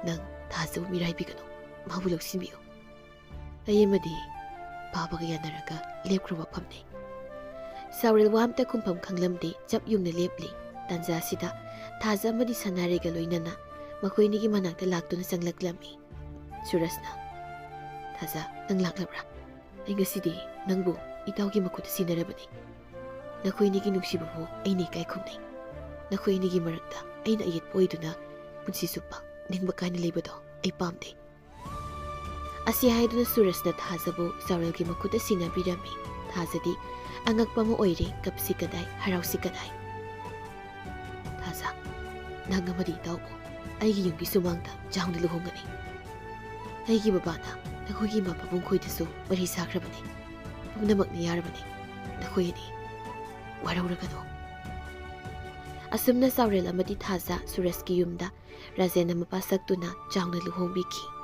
ꯅꯪ ꯊꯥꯖꯕꯨ ꯃꯤꯔꯥꯏꯕꯤꯒꯅꯨ, ꯃꯥꯕꯨ ꯂꯧꯁꯤꯟꯕꯤꯌꯨ꯫ ꯑꯩ ꯑꯃꯗꯤ ꯕꯥꯕꯥꯒ ꯌꯥꯅꯔꯒ ꯂꯦꯞꯈ꯭ꯔꯕ ꯋꯥꯐꯝꯅꯤ꯫ ꯆꯥꯎꯔꯦꯜ ꯋꯥ ꯑꯝꯇ ꯈꯨꯝꯐꯝ ꯈꯪꯂꯝꯗꯦ, ꯆꯞ ꯌꯨꯡꯅ ꯂꯦꯞꯂꯤ꯫ ꯇꯥꯟꯖꯥꯁꯤꯗ ꯊꯥꯖ ꯑꯃꯗꯤ ꯁꯅꯥꯔꯩꯒ ꯂꯣꯏꯅꯅ ꯃꯈꯣꯏꯅꯤꯒꯤ ꯃꯅꯥꯛꯇ ꯂꯥꯛꯇꯨꯅ ꯆꯪꯂꯛꯂꯝꯃꯤ꯫ ꯁꯨꯔꯖꯅ, ꯊꯥꯖ, ꯅꯪ ꯂꯥꯛꯂꯕ꯭ꯔꯥ? ꯑꯩ ꯉꯁꯤꯗꯤ ꯅꯪꯕꯨ ꯏꯇꯥꯎꯒꯤ ꯃꯈꯨꯠꯇ ꯁꯤꯟꯅꯔꯕꯅꯤ꯫ ꯅꯈꯣꯏꯅꯤꯒꯤ ꯅꯨꯡꯁꯤꯕꯕꯨ ꯑꯩꯅ ꯏꯀꯥꯏ ꯈꯨꯝꯅꯩ꯫ ꯅꯈꯣꯏ ꯑꯅꯤꯒꯤ ꯃꯔꯛꯇ ꯑꯩꯅ ꯑꯌꯦꯠꯄ ꯑꯣꯏꯗꯨꯅ ꯄꯨꯟꯁꯤ ꯆꯨꯞꯄ ꯅꯤꯡꯕ ꯀꯥꯏꯅ ꯂꯩꯕꯗꯣ ꯑꯩ ꯄꯥꯝꯗꯦ꯫ ꯑꯁꯤ ꯍꯥꯏꯗꯨꯅ ꯁꯨꯔꯖꯅ ꯊꯥꯖꯕꯨ ꯆꯥꯎꯔꯦꯜꯒꯤ ꯃꯈꯨꯠꯇ ꯁꯤꯟꯅꯕꯤꯔꯝꯃꯤ꯫ ꯊꯥꯖꯗꯤ ꯑꯉꯛꯄ ꯑꯃ ꯑꯣꯏꯔꯦ꯫ ꯀꯞꯁꯤ ꯀꯗꯥꯏ, ꯍꯔꯥꯎꯁꯤ ꯀꯗꯥꯏ? ꯊꯥꯖ, ꯅꯪ ꯑꯃꯗꯤ ꯏꯇꯥꯎꯕꯨ ꯑꯩꯒꯤ ꯌꯨꯝꯒꯤ ꯁꯨꯃꯥꯡꯗ ꯆꯥꯎꯅ ꯂꯨꯍꯣꯡꯒꯅꯤ꯫ ꯑꯩꯒꯤ ꯕꯕꯥꯅ ꯅꯈꯣꯏꯒꯤ ꯏꯃꯥ ꯄꯥꯕꯨꯡ ꯈꯣꯏꯗꯁꯨ ꯋꯥꯔꯤ ꯁꯥꯈ꯭ꯔꯕꯅꯤ꯫ ꯄꯨꯝꯅꯃꯛꯅ ꯌꯥꯔꯕꯅꯤ꯫ ꯅꯈꯣꯏ ꯑꯅꯤ ꯋꯥꯔꯧꯔꯒꯅꯨ꯫ ꯑꯁꯨꯝꯅ ꯆꯥꯎꯔꯦꯜ ꯑꯃꯗꯤ ꯊꯥꯖ ꯁꯨꯔꯁꯀꯤ ꯌꯨꯝꯗ ꯔꯥꯖꯦꯟꯅ ꯃꯄꯥ ꯁꯛꯇꯨꯅ ꯆꯥꯎꯅ ꯂꯨꯍꯣꯡꯕꯤꯈꯤ꯫